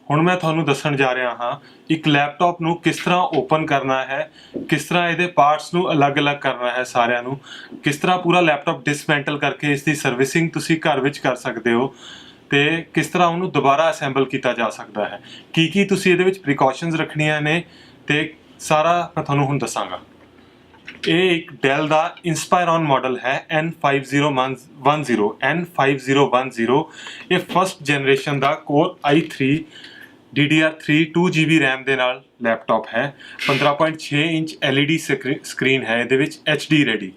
ਹੁਣ मैं ਤੁਹਾਨੂੰ ਦੱਸਣ ਜਾ ਰਿਹਾ ਹਾਂ ਇੱਕ ਲੈਪਟਾਪ ਨੂੰ ਕਿਸ ਤਰ੍ਹਾਂ ਓਪਨ ਕਰਨਾ ਹੈ, ਕਿਸ ਤਰ੍ਹਾਂ ਇਹਦੇ ਪਾਰਟਸ ਨੂੰ ਅਲੱਗ-ਅਲੱਗ ਕਰਨਾ ਹੈ ਸਾਰਿਆਂ ਨੂੰ, ਕਿਸ ਤਰ੍ਹਾਂ ਪੂਰਾ ਲੈਪਟਾਪ ਡਿਸਮੈਂਟਲ ਕਰਕੇ ਇਸ ਦੀ ਸਰਵਿਸਿੰਗ ਤੁਸੀਂ ਘਰ ਵਿੱਚ ਕਰ ਸਕਦੇ ਹੋ ਤੇ ਕਿਸ ਤਰ੍ਹਾਂ ਉਹਨੂੰ ਦੁਬਾਰਾ ਅਸੈਂਬਲ ਕੀਤਾ ਜਾ ਸਕਦਾ ਹੈ, ਕੀ ਤੁਸੀਂ ਇਹਦੇ ਵਿੱਚ ਪ੍ਰੀਕਾਸ਼ਨਸ ਰੱਖਣੀਆਂ ਨੇ ਤੇ ਸਾਰਾ ਮੈਂ ਤੁਹਾਨੂੰ ਹੁਣ ਦੱਸਾਂਗਾ। ਇਹ ਇੱਕ ਡੈਲ ਦਾ ਇੰਸਪਾਇਰੋਨ ਮਾਡਲ ਹੈ N5010 ਇਹ ਫਸਟ ਜਨਰੇਸ਼ਨ ਦਾ core i3 DDR3 2GB RAM ਦੇ ਨਾਲ ਲੈਪਟਾਪ ਹੈ। 15.6 ਇੰਚ LED ਸਕਰੀਨ ਹੈ ਇਹਦੇ ਵਿੱਚ, HD ਰੈਡੀ।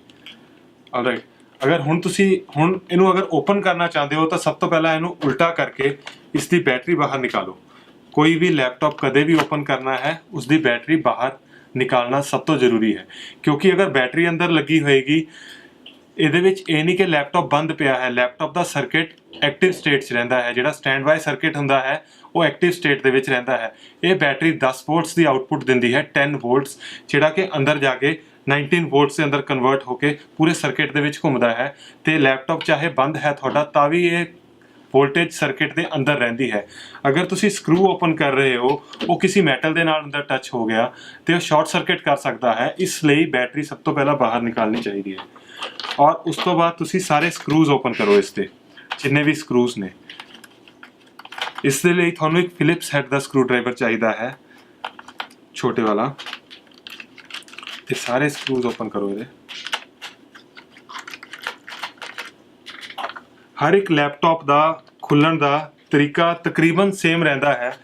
ਆਲਰਾਈਟ, ਅਗਰ ਹੁਣ ਤੁਸੀਂ ਇਹਨੂੰ ਅਗਰ ਓਪਨ ਕਰਨਾ ਚਾਹੁੰਦੇ ਹੋ ਤਾਂ ਸਭ ਤੋਂ ਪਹਿਲਾਂ ਇਹਨੂੰ ਉਲਟਾ ਕਰਕੇ ਇਸ ਦੀ ਬੈਟਰੀ ਬਾਹਰ ਨਿਕਾਲੋ। ਕੋਈ ਵੀ ਲੈਪਟਾਪ ਕਦੇ ਵੀ ਓਪਨ ਕਰਨਾ ਹੈ ਉਸ ਦੀ ਬੈਟਰੀ ਬਾਹਰ ਨਿਕਾਲਣਾ ਸਭ ਤੋਂ ਜ਼ਰੂਰੀ ਹੈ, ਕਿਉਂਕਿ ਅਗਰ ਬੈਟਰੀ ਅੰਦਰ ਲੱਗੀ ਹੋਏਗੀ ਇਹਦੇ ਵਿੱਚ ਇਹ ਨਹੀਂ ਕਿ ਲੈਪਟਾਪ ਬੰਦ ਪਿਆ ਹੈ, ਲੈਪਟਾਪ ਦਾ ਸਰਕਟ ਐਕਟਿਵ ਸਟੇਟ 'ਚ ਰਹਿੰਦਾ ਹੈ। ਜਿਹੜਾ ਸਟੈਂਡ ਬਾਈ ਸਰਕਟ ਹੁੰਦਾ ਹੈ ਉਹ ਐਕਟਿਵ ਸਟੇਟ ਦੇ ਵਿੱਚ ਰਹਿੰਦਾ ਹੈ। ਇਹ ਬੈਟਰੀ 10 ਵੋਲਟਸ ਦੀ ਆਊਟਪੁੱਟ ਦਿੰਦੀ ਹੈ, 10 ਵੋਲਟਸ, ਜਿਹੜਾ ਕਿ ਅੰਦਰ ਜਾ ਕੇ 19 ਵੋਲਟਸ ਦੇ ਅੰਦਰ ਕਨਵਰਟ ਹੋ ਕੇ ਪੂਰੇ ਸਰਕਟ ਦੇ ਵਿੱਚ ਘੁੰਮਦਾ ਹੈ ਤੇ ਲੈਪਟਾਪ ਚਾਹੇ ਬੰਦ ਹੈ ਤੁਹਾਡਾ ਤਾਂ ਵੀ ਇਹ ਵੋਲਟੇਜ ਸਰਕਟ ਦੇ ਅੰਦਰ ਰਹਿੰਦੀ ਹੈ। ਅਗਰ ਤੁਸੀਂ ਸਕਰੂ ਓਪਨ ਕਰ ਰਹੇ ਹੋ ਉਹ ਕਿਸੇ ਮੈਟਲ ਦੇ ਨਾਲ ਅੰਦਰ ਟੱਚ ਹੋ ਗਿਆ ਤੇ ਉਹ ਸ਼ਾਰਟ ਸਰਕਟ ਕਰ ਸਕਦਾ ਹੈ, ਇਸ ਲਈ ਬੈਟਰੀ ਸਭ ਤੋਂ ਪਹਿਲਾਂ ਬਾਹਰ ਨਿਕਾਲਣੀ ਚਾਹੀਦੀ ਹੈ। ਔਰ ਉਸ ਤੋਂ ਬਾਅਦ ਤੁਸੀਂ ਸਾਰੇ ਸਕਰੂਜ਼ ਓਪਨ ਕਰੋ, ਇਸ ਦੇ ਜਿੰਨੇ ਵੀ ਸਕਰੂਜ਼ ਨੇ। ਇਸ ਦੇ ਲਈ ਤੁਹਾਨੂੰ ਇੱਕ ਫਿਲਿਪਸ ਹੈਡ ਦਾ ਸਕਰੂ ਡਰਾਈਵਰ ਚਾਹੀਦਾ ਹੈ, ਛੋਟੇ ਵਾਲਾ। ਤੇ ਸਾਰੇ ਸਕਰੂਜ਼ ਓਪਨ ਕਰੋ ਇਹਦੇ। ਹਰ ਇੱਕ ਲੈਪਟਾਪ ਦਾ ਖੁੱਲਣ ਦਾ ਤਰੀਕਾ ਤਕਰੀਬਨ ਸੇਮ ਰਹਿੰਦਾ ਹੈ,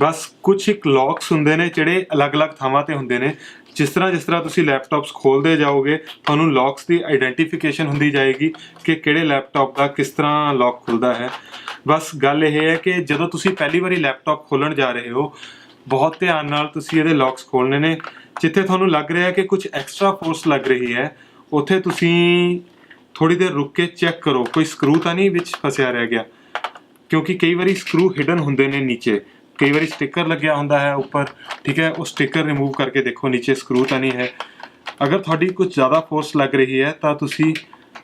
ਬਸ ਕੁਝ ਇੱਕ ਲੌਕਸ ਹੁੰਦੇ ਨੇ ਜਿਹੜੇ ਅਲੱਗ-ਅਲੱਗ ਥਾਵਾਂ ਤੇ ਹੁੰਦੇ ਨੇ। ਜਿਸ ਤਰ੍ਹਾਂ ਤੁਸੀਂ ਲੈਪਟਾਪਸ ਖੋਲਦੇ ਜਾਓਗੇ ਤੁਹਾਨੂੰ ਲੌਕਸ ਦੀ ਆਈਡੈਂਟੀਫਿਕੇਸ਼ਨ ਹੁੰਦੀ ਜਾਏਗੀ ਕਿ ਕਿਹੜੇ ਲੈਪਟਾਪ ਦਾ ਕਿਸ ਤਰ੍ਹਾਂ ਲੌਕ ਖੁੱਲਦਾ ਹੈ। ਬਸ ਗੱਲ ਇਹ ਹੈ ਕਿ ਜਦੋਂ ਤੁਸੀਂ ਪਹਿਲੀ ਵਾਰੀ ਲੈਪਟਾਪ ਖੋਲਣ ਜਾ ਰਹੇ ਹੋ ਬਹੁਤ ਧਿਆਨ ਨਾਲ ਤੁਸੀਂ ਇਹਦੇ ਲੌਕਸ ਖੋਲਣੇ ਨੇ। ਜਿੱਥੇ ਤੁਹਾਨੂੰ ਲੱਗ ਰਿਹਾ ਕਿ ਕੁਝ ਐਕਸਟਰਾ ਫੋਰਸ ਲੱਗ ਰਹੀ ਹੈ ਉੱਥੇ ਤੁਸੀਂ ਥੋੜੀ ਦੇਰ ਰੁਕ ਕੇ ਚੈੱਕ ਕਰੋ ਕੋਈ ਸਕਰੂ ਤਾਂ ਨਹੀਂ ਵਿੱਚ ਫਸਿਆ ਰਹਿ ਗਿਆ, ਕਿਉਂਕਿ ਕਈ ਵਾਰੀ ਸਕਰੂ ਹਿਡਨ ਹੁੰਦੇ ਨੇ ਨੀਚੇ, ਕਈ ਵਾਰੀ ਸਟicker ਲੱਗਿਆ ਹੁੰਦਾ ਹੈ ਉੱਪਰ, ਠੀਕ ਹੈ, ਉਹ ਸਟicker ਰਿਮੂਵ ਕਰਕੇ ਦੇਖੋ ਨੀਚੇ ਸਕਰੂ ਤਾਂ ਨਹੀਂ ਹੈ। ਅਗਰ ਤੁਹਾਡੀ ਕੁਝ ਜ਼ਿਆਦਾ ਫੋਰਸ ਲੱਗ ਰਹੀ ਹੈ ਤਾਂ ਤੁਸੀਂ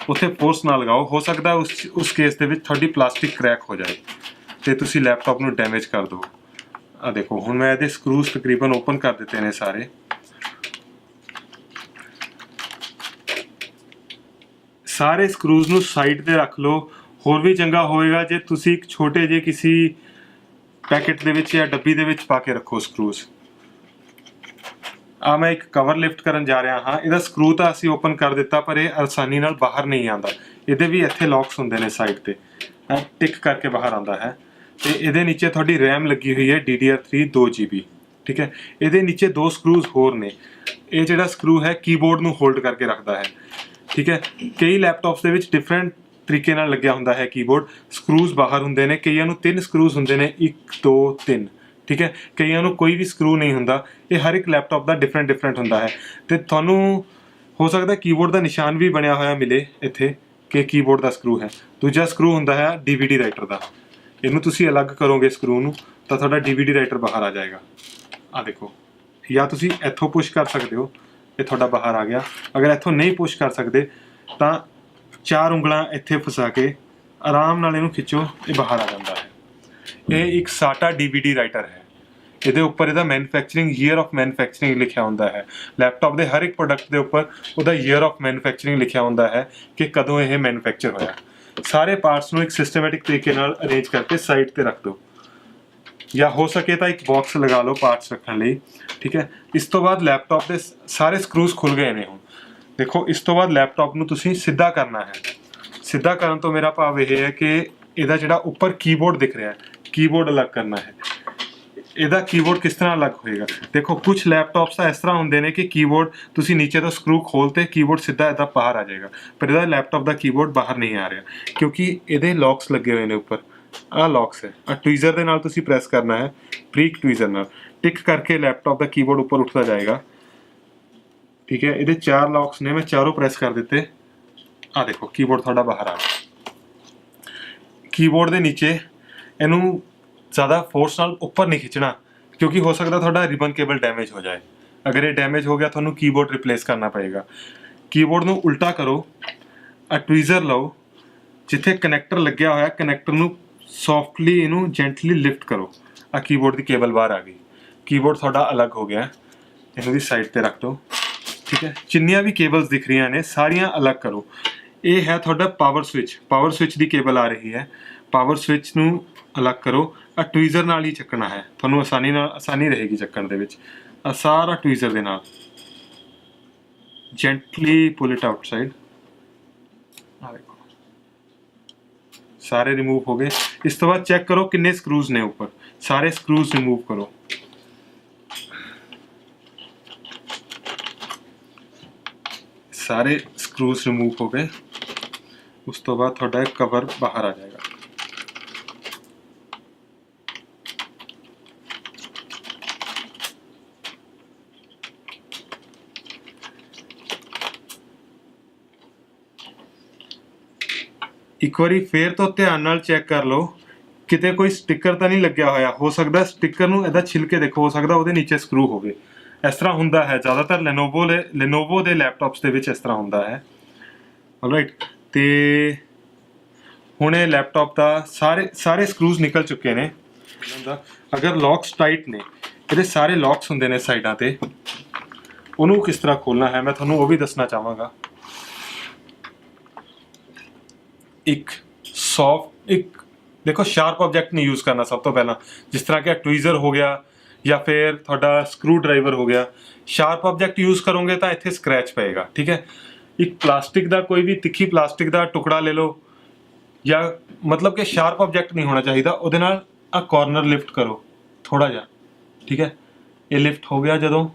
ਉੱਥੇ ਫੋਰਸ ਨਾ ਲਗਾਓ, ਹੋ ਸਕਦਾ ਉਸ ਕੇਸ ਦੇ ਵਿੱਚ ਤੁਹਾਡੀ ਪਲਾਸਟਿਕ ਕ੍ਰੈਕ ਹੋ ਜਾਏ ਤੇ ਤੁਸੀਂ ਲੈਪਟਾਪ ਨੂੰ ਡੈਮੇਜ ਕਰ ਦਿਓ। ਆ ਦੇਖੋ ਹੁਣ ਮੈਂ ਇਹਦੇ ਸਕਰੂਜ਼ ਤਕਰੀਬਨ ਓਪਨ ਕਰ ਦਿੱਤੇ ਨੇ ਸਾਰੇ। ਸਾਰੇ ਸਕਰੂਜ਼ ਨੂੰ ਸਾਈਡ ਤੇ ਰੱਖ ਲਓ। ਹੋਰ ਵੀ ਚੰਗਾ ਹੋਵੇਗਾ ਜੇ ਤੁਸੀਂ ਇੱਕ ਛੋਟੇ ਜਿਹੇ ਕਿਸੇ ਪੈਕੇਟ ਦੇ ਵਿੱਚ ਜਾਂ ਡੱਬੀ ਦੇ ਵਿੱਚ ਪਾ ਕੇ ਰੱਖੋ ਸਕਰੂਜ਼। ਆ ਮੈਂ ਇੱਕ ਕਵਰ ਲਿਫਟ ਕਰਨ ਜਾ ਰਿਹਾ ਹਾਂ। ਇਹਦਾ ਸਕਰੂ ਤਾਂ ਅਸੀਂ ਓਪਨ ਕਰ ਦਿੱਤਾ ਪਰ ਇਹ ਆਸਾਨੀ ਨਾਲ ਬਾਹਰ ਨਹੀਂ ਆਉਂਦਾ। ਇਹਦੇ ਵੀ ਇੱਥੇ ਲੌਕਸ ਹੁੰਦੇ ਨੇ ਸਾਈਡ ਤੇ, ਟਿਕ ਕਰਕੇ ਬਾਹਰ ਆਉਂਦਾ ਹੈ। ਤੇ ਇਹਦੇ ਨੀਚੇ ਤੁਹਾਡੀ ਰੈਮ ਲੱਗੀ ਹੋਈ ਹੈ DDR3 2GB, ਠੀਕ ਹੈ। ਇਹਦੇ ਨੀਚੇ ਦੋ ਸਕਰੂਜ਼ ਹੋਰ ਨੇ। ਇਹ ਜਿਹੜਾ ਸਕਰੂ ਹੈ ਕੀਬੋਰਡ ਨੂੰ ਹੋਲਡ ਕਰਕੇ ਰੱਖਦਾ ਹੈ, ਠੀਕ ਹੈ। ਕਈ ਲੈਪਟਾਪਸ ਦੇ ਵਿੱਚ ਡਿਫਰੈਂਟ ਤਰੀਕੇ ਨਾਲ ਲੱਗਿਆ ਹੁੰਦਾ ਹੈ ਕੀਬੋਰਡ। ਸਕਰੂਜ਼ ਬਾਹਰ ਹੁੰਦੇ ਨੇ, ਕਈਆਂ ਨੂੰ 3 ਸਕਰੂਜ਼ ਹੁੰਦੇ ਨੇ, 1 2 3, ਠੀਕ ਹੈ। ਕਈਆਂ ਨੂੰ ਕੋਈ ਵੀ ਸਕਰੂ ਨਹੀਂ ਹੁੰਦਾ। ਇਹ ਹਰ ਇੱਕ ਲੈਪਟਾਪ ਦਾ ਡਿਫਰੈਂਟ ਹੁੰਦਾ ਹੈ। ਤੇ ਤੁਹਾਨੂੰ ਹੋ ਸਕਦਾ ਕੀਬੋਰਡ ਦਾ ਨਿਸ਼ਾਨ ਵੀ ਬਣਿਆ ਹੋਇਆ ਮਿਲੇ ਇੱਥੇ ਕਿ ਕੀਬੋਰਡ ਦਾ ਸਕਰੂ ਹੈ। ਦੂਜਾ ਸਕਰੂ ਹੁੰਦਾ ਹੈ DVD ਰਾਈਟਰ ਦਾ। ਇਹਨੂੰ ਤੁਸੀਂ ਅਲੱਗ ਕਰੋਗੇ ਸਕਰੂ ਨੂੰ ਤਾਂ ਤੁਹਾਡਾ DVD ਰਾਈਟਰ ਬਾਹਰ ਆ ਜਾਏਗਾ। ਆ ਦੇਖੋ, ਜਾਂ ਤੁਸੀਂ ਇੱਥੋਂ ਪੁਸ਼ ਕਰ ਸਕਦੇ ਹੋ, ਇਹ ਤੁਹਾਡਾ ਬਾਹਰ ਆ ਗਿਆ। ਅਗਰ ਇੱਥੋਂ ਨਹੀਂ ਪੁਸ਼ ਕਰ ਸਕਦੇ ਤਾਂ 4 ਉਂਗਲਾਂ ਇੱਥੇ ਫਸਾ ਕੇ ਆਰਾਮ ਨਾਲ ਇਹਨੂੰ ਖਿੱਚੋ, ਇਹ ਬਾਹਰ ਆ ਜਾਂਦਾ ਹੈ। ਇਹ ਇੱਕ SATA DVD ਰਾਈਟਰ ਹੈ। ਇਹਦੇ ਉੱਪਰ ਇਹਦਾ ਮੈਨੂਫੈਕਚਰਿੰਗ ਈਅਰ ਆਫ ਮੈਨੂਫੈਕਚਰਿੰਗ ਲਿਖਿਆ ਹੁੰਦਾ ਹੈ। ਲੈਪਟਾਪ ਦੇ ਹਰ ਇੱਕ ਪ੍ਰੋਡਕਟ ਦੇ ਉੱਪਰ ਉਹਦਾ ਈਅਰ ਆਫ ਮੈਨੂਫੈਕਚਰਿੰਗ ਲਿਖਿਆ ਹੁੰਦਾ ਹੈ ਕਿ ਕਦੋਂ ਇਹ ਮੈਨੂਫੈਕਚਰ ਹੋਇਆ। ਸਾਰੇ ਪਾਰਟਸ ਨੂੰ ਇੱਕ ਸਿਸਟਮੈਟਿਕ ਤਰੀਕੇ ਨਾਲ ਅਰੇਂਜ ਕਰਕੇ ਸਾਈਡ ਤੇ ਰੱਖ ਦਿਓ, ਜਾਂ ਹੋ ਸਕੇ ਤਾਂ ਇੱਕ ਬਾਕਸ ਲਗਾ ਲਓ ਪਾਰਟਸ ਰੱਖਣ ਲਈ, ਠੀਕ ਹੈ। ਇਸ ਤੋਂ ਬਾਅਦ ਲੈਪਟਾਪ ਦੇ ਸਾਰੇ ਸਕਰੂਜ਼ ਖੁੱਲ ਗਏ ਨੇ। ਹੁਣ ਦੇਖੋ, ਇਸ ਤੋਂ ਬਾਅਦ ਲੈਪਟਾਪ ਨੂੰ ਤੁਸੀਂ ਸਿੱਧਾ ਕਰਨਾ ਹੈ। ਸਿੱਧਾ ਕਰਨ ਤੋਂ ਮੇਰਾ ਭਾਵ ਇਹ ਹੈ ਕਿ ਇਹਦਾ ਜਿਹੜਾ ਉੱਪਰ ਕੀਬੋਰਡ ਦਿਖ ਰਿਹਾ ਹੈ, ਕੀਬੋਰਡ ਅਲੱਗ ਕਰਨਾ ਹੈ। ਇਹਦਾ ਕੀਬੋਰਡ ਕਿਸ ਤਰ੍ਹਾਂ ਅਲੱਗ ਹੋਏਗਾ? ਦੇਖੋ, ਕੁਝ ਲੈਪਟਾਪਸ ਤਾਂ ਇਸ ਤਰ੍ਹਾਂ ਹੁੰਦੇ ਨੇ ਕਿ ਕੀਬੋਰਡ ਤੁਸੀਂ ਨੀਚੇ ਤੋਂ ਸਕਰੂ ਖੋਲ੍ਹਤੇ ਕੀਬੋਰਡ ਸਿੱਧਾ ਇੱਦਾਂ ਬਾਹਰ ਆ ਜਾਏਗਾ, ਪਰ ਇਹਦਾ ਲੈਪਟਾਪ ਦਾ ਕੀਬੋਰਡ ਬਾਹਰ ਨਹੀਂ ਆ ਰਿਹਾ ਕਿਉਂਕਿ ਇਹਦੇ ਲੌਕਸ ਲੱਗੇ ਹੋਏ ਨੇ ਉੱਪਰ। ਆਹ ਲੌਕਸ ਹੈ, ਆਹ ਟਵੀਜ਼ਰ ਦੇ ਨਾਲ ਤੁਸੀਂ ਪ੍ਰੈਸ ਕਰਨਾ ਹੈ, ਬਰੀਕ ਟਵੀਜ਼ਰ ਨਾਲ ਟਿਕ ਕਰਕੇ ਲੈਪਟਾਪ ਦਾ ਕੀਬੋਰਡ ਉੱਪਰ ਉੱਠਦਾ ਜਾਏਗਾ, ਠੀਕ ਹੈ। ਇਹਦੇ 4 ਲੌਕਸ ਨੇ, ਮੈਂ ਚਾਰੋਂ ਪ੍ਰੈਸ ਕਰ ਦਿੱਤੇ। ਆਹ ਦੇਖੋ, ਕੀਬੋਰਡ ਤੁਹਾਡਾ ਬਾਹਰ ਆ ਗਿਆ। ਕੀਬੋਰਡ ਦੇ ਨੀਚੇ ਇਹਨੂੰ ਜ਼ਿਆਦਾ ਫੋਰਸ ਨਾਲ ਉੱਪਰ ਨਹੀਂ ਖਿੱਚਣਾ ਕਿਉਂਕਿ ਹੋ ਸਕਦਾ ਤੁਹਾਡਾ ਰਿਬਨ ਕੇਬਲ ਡੈਮੇਜ ਹੋ ਜਾਏ। ਅਗਰ ਇਹ ਡੈਮੇਜ ਹੋ ਗਿਆ ਤੁਹਾਨੂੰ ਕੀਬੋਰਡ ਰਿਪਲੇਸ ਕਰਨਾ ਪਏਗਾ। ਕੀਬੋਰਡ ਨੂੰ ਉਲਟਾ ਕਰੋ, ਆ ਟਵੀਜ਼ਰ ਲਓ, ਜਿੱਥੇ ਕਨੈਕਟਰ ਲੱਗਿਆ ਹੋਇਆ ਕਨੈਕਟਰ ਨੂੰ ਸੌਫਟਲੀ ਇਹਨੂੰ ਜੈਂਟਲੀ ਲਿਫਟ ਕਰੋ। ਆ ਕੀਬੋਰਡ ਦੀ ਕੇਬਲ ਬਾਹਰ ਆ ਗਈ, ਕੀਬੋਰਡ ਤੁਹਾਡਾ ਅਲੱਗ ਹੋ ਗਿਆ। ਇਹਨੂੰ ਵੀ ਸਾਈਡ ਤੇ ਰੱਖ ਦਿਓ, ਠੀਕ ਹੈ। ਜਿੰਨੀਆਂ ਵੀ ਕੇਬਲਸ ਦਿਖ ਰਹੀਆਂ ਨੇ ਸਾਰੀਆਂ ਅਲੱਗ ਕਰੋ। ਇਹ ਹੈ ਤੁਹਾਡਾ ਪਾਵਰ ਸਵਿਚ ਦੀ ਕੇਬਲ ਆ ਰਹੀ ਹੈ। ਪਾਵਰ ਸਵਿਚ ਨੂੰ ਅਲੱਗ ਕਰੋ। ਆ ਟਵੀਜ਼ਰ ਨਾਲ ਹੀ ਚੱਕਣਾ ਹੈ, ਤੁਹਾਨੂੰ ਆਸਾਨੀ ਰਹੇਗੀ ਚੱਕਣ ਦੇ ਵਿੱਚ। ਆ ਸਾਰਾ ਟਵੀਜ਼ਰ ਦੇ ਨਾਲ ਜੈਂਟਲੀ ਪੁਲ ਇਟ ਆਊਟਸਾਈਡ। ਆ ਦੇਖੋ ਸਾਰੇ ਰਿਮੂਵ ਹੋ ਗਏ। ਇਸ ਤੋਂ ਬਾਅਦ ਚੈੱਕ ਕਰੋ ਕਿੰਨੇ ਸਕਰੂਜ਼ ਨੇ ਉੱਪਰ, ਸਾਰੇ ਸਕਰੂਜ਼ ਰਿਮੂਵ ਕਰੋ। ਸਾਰੇ ਸਕਰੂਜ਼ ਰਿਮੂਵ ਹੋ ਗਏ। ਉਸ ਤੋਂ ਬਾਅਦ ਤੁਹਾਡਾ ਕਵਰ ਬਾਹਰ ਆ ਜਾਏਗਾ। ਇੱਕ ਵਾਰੀ ਫੇਰ ਤੋਂ ਧਿਆਨ ਨਾਲ ਚੈੱਕ ਕਰ ਲਓ ਕਿਤੇ ਕੋਈ ਸਟicker ਤਾਂ ਨਹੀਂ ਲੱਗਿਆ ਹੋਇਆ। ਹੋ ਸਕਦਾ ਸਟicker ਨੂੰ ਇਹਦਾ ਛਿਲ ਕੇ ਦੇਖੋ, ਹੋ ਸਕਦਾ ਉਹਦੇ ਨੀਚੇ ਸਕਰੂ ਹੋਵੇ। ਇਸ ਤਰ੍ਹਾਂ ਹੁੰਦਾ ਹੈ ਜ਼ਿਆਦਾਤਰ ਲੈਨੋਵੋ ਦੇ ਲੈਪਟਾਪਸ ਦੇ ਵਿੱਚ ਇਸ ਤਰ੍ਹਾਂ ਹੁੰਦਾ ਹੈ। ਆਲਰਾਈਟ, ਤੇ ਹੁਣ ਇਹ ਲੈਪਟਾਪ ਦਾ ਸਾਰੇ ਸਕਰੂਜ਼ ਨਿਕਲ ਚੁੱਕੇ ਨੇ। ਅਗਰ ਲੌਕਸ ਟਾਈਟ ਨੇ, ਇਹਦੇ ਸਾਰੇ ਲੌਕਸ ਹੁੰਦੇ ਨੇ ਸਾਈਡਾਂ ਤੇ, ਉਹਨੂੰ ਕਿਸ ਤਰ੍ਹਾਂ ਖੋਲਣਾ ਹੈ ਮੈਂ ਤੁਹਾਨੂੰ ਉਹ ਵੀ ਦੱਸਣਾ ਚਾਹਾਂਗਾ। ਇੱਕ ਦੇਖੋ ਸ਼ਾਰਪ ਆਬਜੈਕਟ ਨਹੀਂ ਯੂਜ਼ ਕਰਨਾ ਸਭ ਤੋਂ ਪਹਿਲਾਂ, ਜਿਸ ਤਰ੍ਹਾਂ ਕਿ ਟਵੀਜ਼ਰ ਹੋ ਗਿਆ ਜਾਂ ਫਿਰ ਤੁਹਾਡਾ ਸਕਰੂ ਡਰਾਈਵਰ ਹੋ ਗਿਆ। ਸ਼ਾਰਪ ਆਬਜੈਕਟ ਯੂਜ਼ ਕਰੋਗੇ ਤਾਂ ਇੱਥੇ ਸਕ੍ਰੈਚ ਪਏਗਾ, ਠੀਕ ਹੈ। ਇੱਕ ਪਲਾਸਟਿਕ ਦਾ ਕੋਈ ਵੀ ਤਿੱਖੀ ਪਲਾਸਟਿਕ ਦਾ ਟੁਕੜਾ ਲੈ ਲਓ, ਜਾਂ ਮਤਲਬ ਕਿ ਸ਼ਾਰਪ ਆਬਜੈਕਟ ਨਹੀਂ ਹੋਣਾ ਚਾਹੀਦਾ। ਉਹਦੇ ਨਾਲ ਆ ਕਾਰਨਰ ਲਿਫਟ ਕਰੋ ਥੋੜਾ ਜਿਹਾ, ਠੀਕ ਹੈ। ਇਹ ਲਿਫਟ ਹੋ ਗਿਆ ਜਦੋਂ,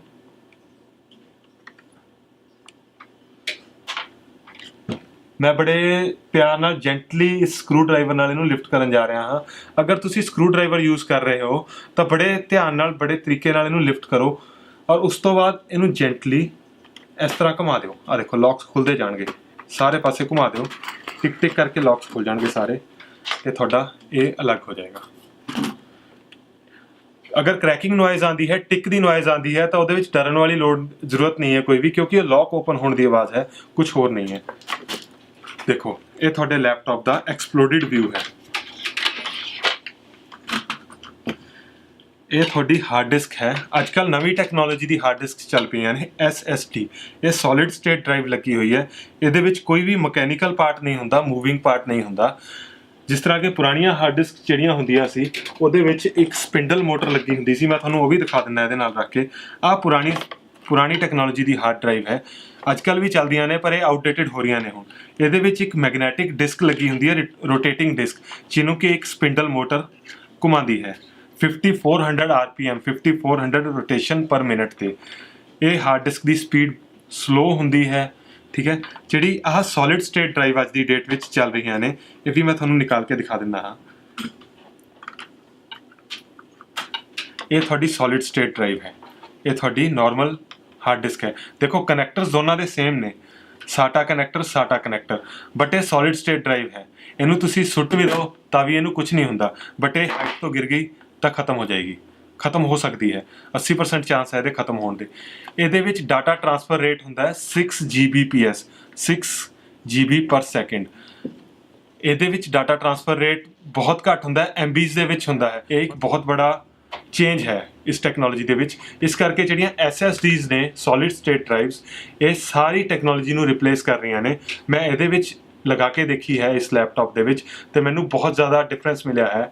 ਮੈਂ ਬੜੇ ਪਿਆਰ ਨਾਲ ਜੈਂਟਲੀ ਇਸ ਸਕਰੂ ਡਰਾਈਵਰ ਨਾਲ ਇਹਨੂੰ ਲਿਫਟ ਕਰਨ ਜਾ ਰਿਹਾ ਹਾਂ। ਅਗਰ ਤੁਸੀਂ ਸਕਰੂ ਡਰਾਈਵਰ ਯੂਜ਼ ਕਰ ਰਹੇ ਹੋ ਤਾਂ ਬੜੇ ਧਿਆਨ ਨਾਲ, ਬੜੇ ਤਰੀਕੇ ਨਾਲ ਇਹਨੂੰ ਲਿਫਟ ਕਰੋ, ਔਰ ਉਸ ਤੋਂ ਬਾਅਦ ਇਹਨੂੰ ਜੈਂਟਲੀ ਇਸ ਤਰ੍ਹਾਂ ਘੁਮਾ ਦਿਓ। ਆ ਦੇਖੋ ਲੌਕਸ ਖੁੱਲਦੇ ਜਾਣਗੇ, ਸਾਰੇ ਪਾਸੇ ਘੁਮਾ ਦਿਓ, ਟਿਕ ਟਿਕ ਕਰਕੇ ਲੌਕਸ ਖੁੱਲ ਜਾਣਗੇ ਸਾਰੇ, ਤੇ ਤੁਹਾਡਾ ਇਹ ਅਲੱਗ ਹੋ ਜਾਏਗਾ। ਅਗਰ ਕ੍ਰੈਕਿੰਗ ਨੋਇਜ਼ ਆਉਂਦੀ ਹੈ, ਟਿਕ ਦੀ ਨੋਇਜ਼ ਆਉਂਦੀ ਹੈ, ਤਾਂ ਉਹਦੇ ਵਿੱਚ ਡਰਨ ਵਾਲੀ ਜ਼ਰੂਰਤ ਨਹੀਂ ਹੈ ਕੋਈ ਵੀ, ਕਿਉਂਕਿ ਇਹ ਲੌਕ ਓਪਨ ਹੋਣ ਦੀ ਆਵਾਜ਼ ਹੈ, ਕੁਝ ਹੋਰ ਨਹੀਂ ਹੈ। ਦੇਖੋ ਇਹ ਤੁਹਾਡੇ ਲੈਪਟਾਪ ਦਾ ਐਕਸਪਲੋਡਡ ਵਿਊ ਹੈ। ਇਹ ਤੁਹਾਡੀ ਹਾਰਡ ਡਿਸਕ ਹੈ। ਅੱਜ ਕੱਲ੍ਹ ਨਵੀਂ ਟੈਕਨੋਲੋਜੀ ਦੀ ਹਾਰਡ ਡਿਸਕ ਚੱਲ ਪਈਆਂ ਨੇ, SSD। ਇਹ ਸੋਲਿਡ ਸਟੇਟ ਡਰਾਈਵ ਲੱਗੀ ਹੋਈ ਹੈ। ਇਹਦੇ ਵਿੱਚ ਕੋਈ ਵੀ ਮਕੈਨੀਕਲ ਪਾਰਟ ਨਹੀਂ ਹੁੰਦਾ, ਮੂਵਿੰਗ ਪਾਰਟ ਨਹੀਂ ਹੁੰਦਾ। ਜਿਸ ਤਰ੍ਹਾਂ ਕਿ ਪੁਰਾਣੀਆਂ ਹਾਰਡ ਡਿਸਕ ਜਿਹੜੀਆਂ ਹੁੰਦੀਆਂ ਸੀ, ਉਹਦੇ ਵਿੱਚ ਇੱਕ ਸਪਿੰਡਲ ਮੋਟਰ ਲੱਗੀ ਹੁੰਦੀ ਸੀ। ਮੈਂ ਤੁਹਾਨੂੰ ਉਹ ਵੀ ਦਿਖਾ ਦਿੰਦਾ ਇਹਦੇ ਨਾਲ ਰੱਖ ਕੇ। ਆਹ ਪੁਰਾਣੀ ਟੈਕਨੋਲੋਜੀ ਦੀ ਹਾਰਡ ਡਰਾਈਵ ਹੈ। ਅੱਜ ਕੱਲ੍ਹ ਵੀ ਚੱਲਦੀਆਂ ਨੇ, ਪਰ ਇਹ ਆਊਟਡੇਟਡ ਹੋ ਰਹੀਆਂ ਨੇ ਹੁਣ। ਇਹਦੇ ਵਿੱਚ ਇੱਕ ਮੈਗਨੈਟਿਕ ਡਿਸਕ ਲੱਗੀ ਹੁੰਦੀ ਹੈ, ਰੋਟੇਟਿੰਗ ਡਿਸਕ, ਜਿਹਨੂੰ ਕਿ ਇੱਕ ਸਪਿੰਡਲ ਮੋਟਰ ਘੁਮਾਉਂਦੀ ਹੈ 5400 RPM, 5400 ਰੋਟੇਸ਼ਨ ਪਰ ਮਿੰਟ ਤੇ। ਇਹ ਹਾਰਡ ਡਿਸਕ ਦੀ ਸਪੀਡ ਸਲੋ ਹੁੰਦੀ ਹੈ, ਠੀਕ ਹੈ। ਜਿਹੜੀ ਆਹ ਸੋਲਿਡ ਸਟੇਟ ਡਰਾਈਵ ਅੱਜ ਦੀ ਡੇਟ ਵਿੱਚ ਚੱਲ ਰਹੀਆਂ ਨੇ, ਇਹ ਵੀ ਮੈਂ ਤੁਹਾਨੂੰ ਨਿਕਾਲ ਕੇ ਦਿਖਾ ਦਿੰਦਾ ਹਾਂ। ਇਹ ਤੁਹਾਡੀ ਸੋਲਿਡ ਸਟੇਟ ਡਰਾਈਵ ਹੈ, ਇਹ ਤੁਹਾਡੀ ਨਾਰਮਲ ਹਾਰਡ ਡਿਸਕ ਹੈ। ਦੇਖੋ ਕਨੈਕਟਰਸ ਦੋਨਾਂ ਦੇ ਸੇਮ ਨੇ, SATA ਕਨੈਕਟਰ, ਬਟ ਇਹ ਸੋਲਿਡ ਸਟੇਟ ਡਰਾਈਵ ਹੈ। ਇਹਨੂੰ ਤੁਸੀਂ ਸੁੱਟ ਵੀ ਦਿਓ ਤਾਂ ਵੀ ਇਹਨੂੰ ਕੁਝ ਨਹੀਂ ਹੁੰਦਾ, ਬਟ ਇਹ ਹਾਈਟ ਤੋਂ ਗਿਰ ਗਈ ਤਾਂ ਖਤਮ ਹੋ ਜਾਏਗੀ, ਖਤਮ ਹੋ ਸਕਦੀ ਹੈ। 80% ਚਾਂਸ ਹੈ ਇਹਦੇ ਖਤਮ ਹੋਣ ਦੇ। ਇਹਦੇ ਵਿੱਚ ਡਾਟਾ ਟ੍ਰਾਂਸਫਰ ਰੇਟ ਹੁੰਦਾ ਹੈ 6 Gbps, 6 GB ਪਰ ਸੈਕਿੰਡ। ਇਹਦੇ ਵਿੱਚ ਡਾਟਾ ਟ੍ਰਾਂਸਫਰ ਰੇਟ ਬਹੁਤ ਘੱਟ ਹੁੰਦਾ ਹੈ, MBs ਦੇ ਵਿੱਚ ਹੁੰਦਾ ਹੈ। ਇਹ ਇੱਕ ਬਹੁਤ ਬੜਾ ਚੇਂਜ ਹੈ ਇਸ ਟੈਕਨੋਲੋਜੀ ਦੇ ਵਿੱਚ। ਇਸ ਕਰਕੇ ਜਿਹੜੀਆਂ SSDs ਨੇ, ਸੋਲਿਡ ਸਟੇਟ ਡਰਾਈਵਸ, ਇਹ ਸਾਰੀ ਟੈਕਨੋਲੋਜੀ ਨੂੰ ਰਿਪਲੇਸ ਕਰ ਰਹੀਆਂ ਨੇ। ਮੈਂ ਇਹਦੇ ਵਿੱਚ ਲਗਾ ਕੇ ਦੇਖੀ ਹੈ ਇਸ ਲੈਪਟਾਪ ਦੇ ਵਿੱਚ, ਤੇ ਮੈਨੂੰ ਬਹੁਤ ਜ਼ਿਆਦਾ ਡਿਫਰੈਂਸ ਮਿਲਿਆ ਹੈ।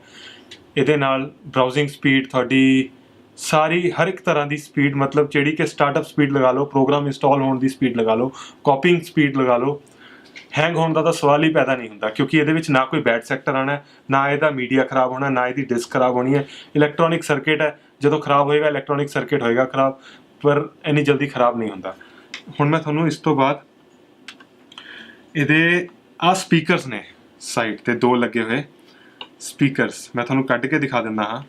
ਇਹਦੇ ਨਾਲ ਬਰਾਊਜ਼ਿੰਗ ਸਪੀਡ ਤੁਹਾਡੀ ਸਾਰੀ, ਹਰ ਇੱਕ ਤਰ੍ਹਾਂ ਦੀ ਸਪੀਡ, ਮਤਲਬ ਜਿਹੜੀ ਕਿ ਸਟਾਰਟਅਪ ਸਪੀਡ ਲਗਾ ਲਓ, ਪ੍ਰੋਗਰਾਮ ਇੰਸਟਾਲ ਹੋਣ ਦੀ ਸਪੀਡ ਲਗਾ ਲਓ, ਕਾਪੀਇੰਗ ਸਪੀਡ ਲਗਾ ਲਓ, ਹੈਂਗ ਹੋਣ ਦਾ ਤਾਂ ਸਵਾਲ ਹੀ ਪੈਦਾ ਨਹੀਂ ਹੁੰਦਾ, ਕਿਉਂਕਿ ਇਹਦੇ ਵਿੱਚ ਨਾ ਕੋਈ ਬੈਡ ਸੈਕਟਰ ਆਉਣਾ, ਨਾ ਇਹਦਾ ਮੀਡੀਆ ਖਰਾਬ ਹੋਣਾ, ਨਾ ਇਹਦੀ ਡਿਸਕ ਖਰਾਬ ਹੋਣੀ ਹੈ। ਇਲੈਕਟ੍ਰੋਨਿਕ ਸਰਕਿਟ ਹੈ, ਜਦੋਂ ਖਰਾਬ ਹੋਏਗਾ ਇਲੈਕਟ੍ਰੋਨਿਕ ਸਰਕਿਟ ਹੋਏਗਾ ਖਰਾਬ, ਪਰ ਇੰਨੀ ਜਲਦੀ ਖਰਾਬ ਨਹੀਂ ਹੁੰਦਾ। ਹੁਣ ਮੈਂ ਤੁਹਾਨੂੰ ਇਸ ਤੋਂ ਬਾਅਦ ਇਹਦੇ ਆਹ ਸਪੀਕਰਸ ਨੇ ਸਾਈਡ ਤੇ 2 ਲੱਗੇ ਹੋਏ ਸਪੀਕਰਸ, ਮੈਂ ਤੁਹਾਨੂੰ ਕੱਢ ਕੇ ਦਿਖਾ ਦਿੰਦਾ ਹਾਂ।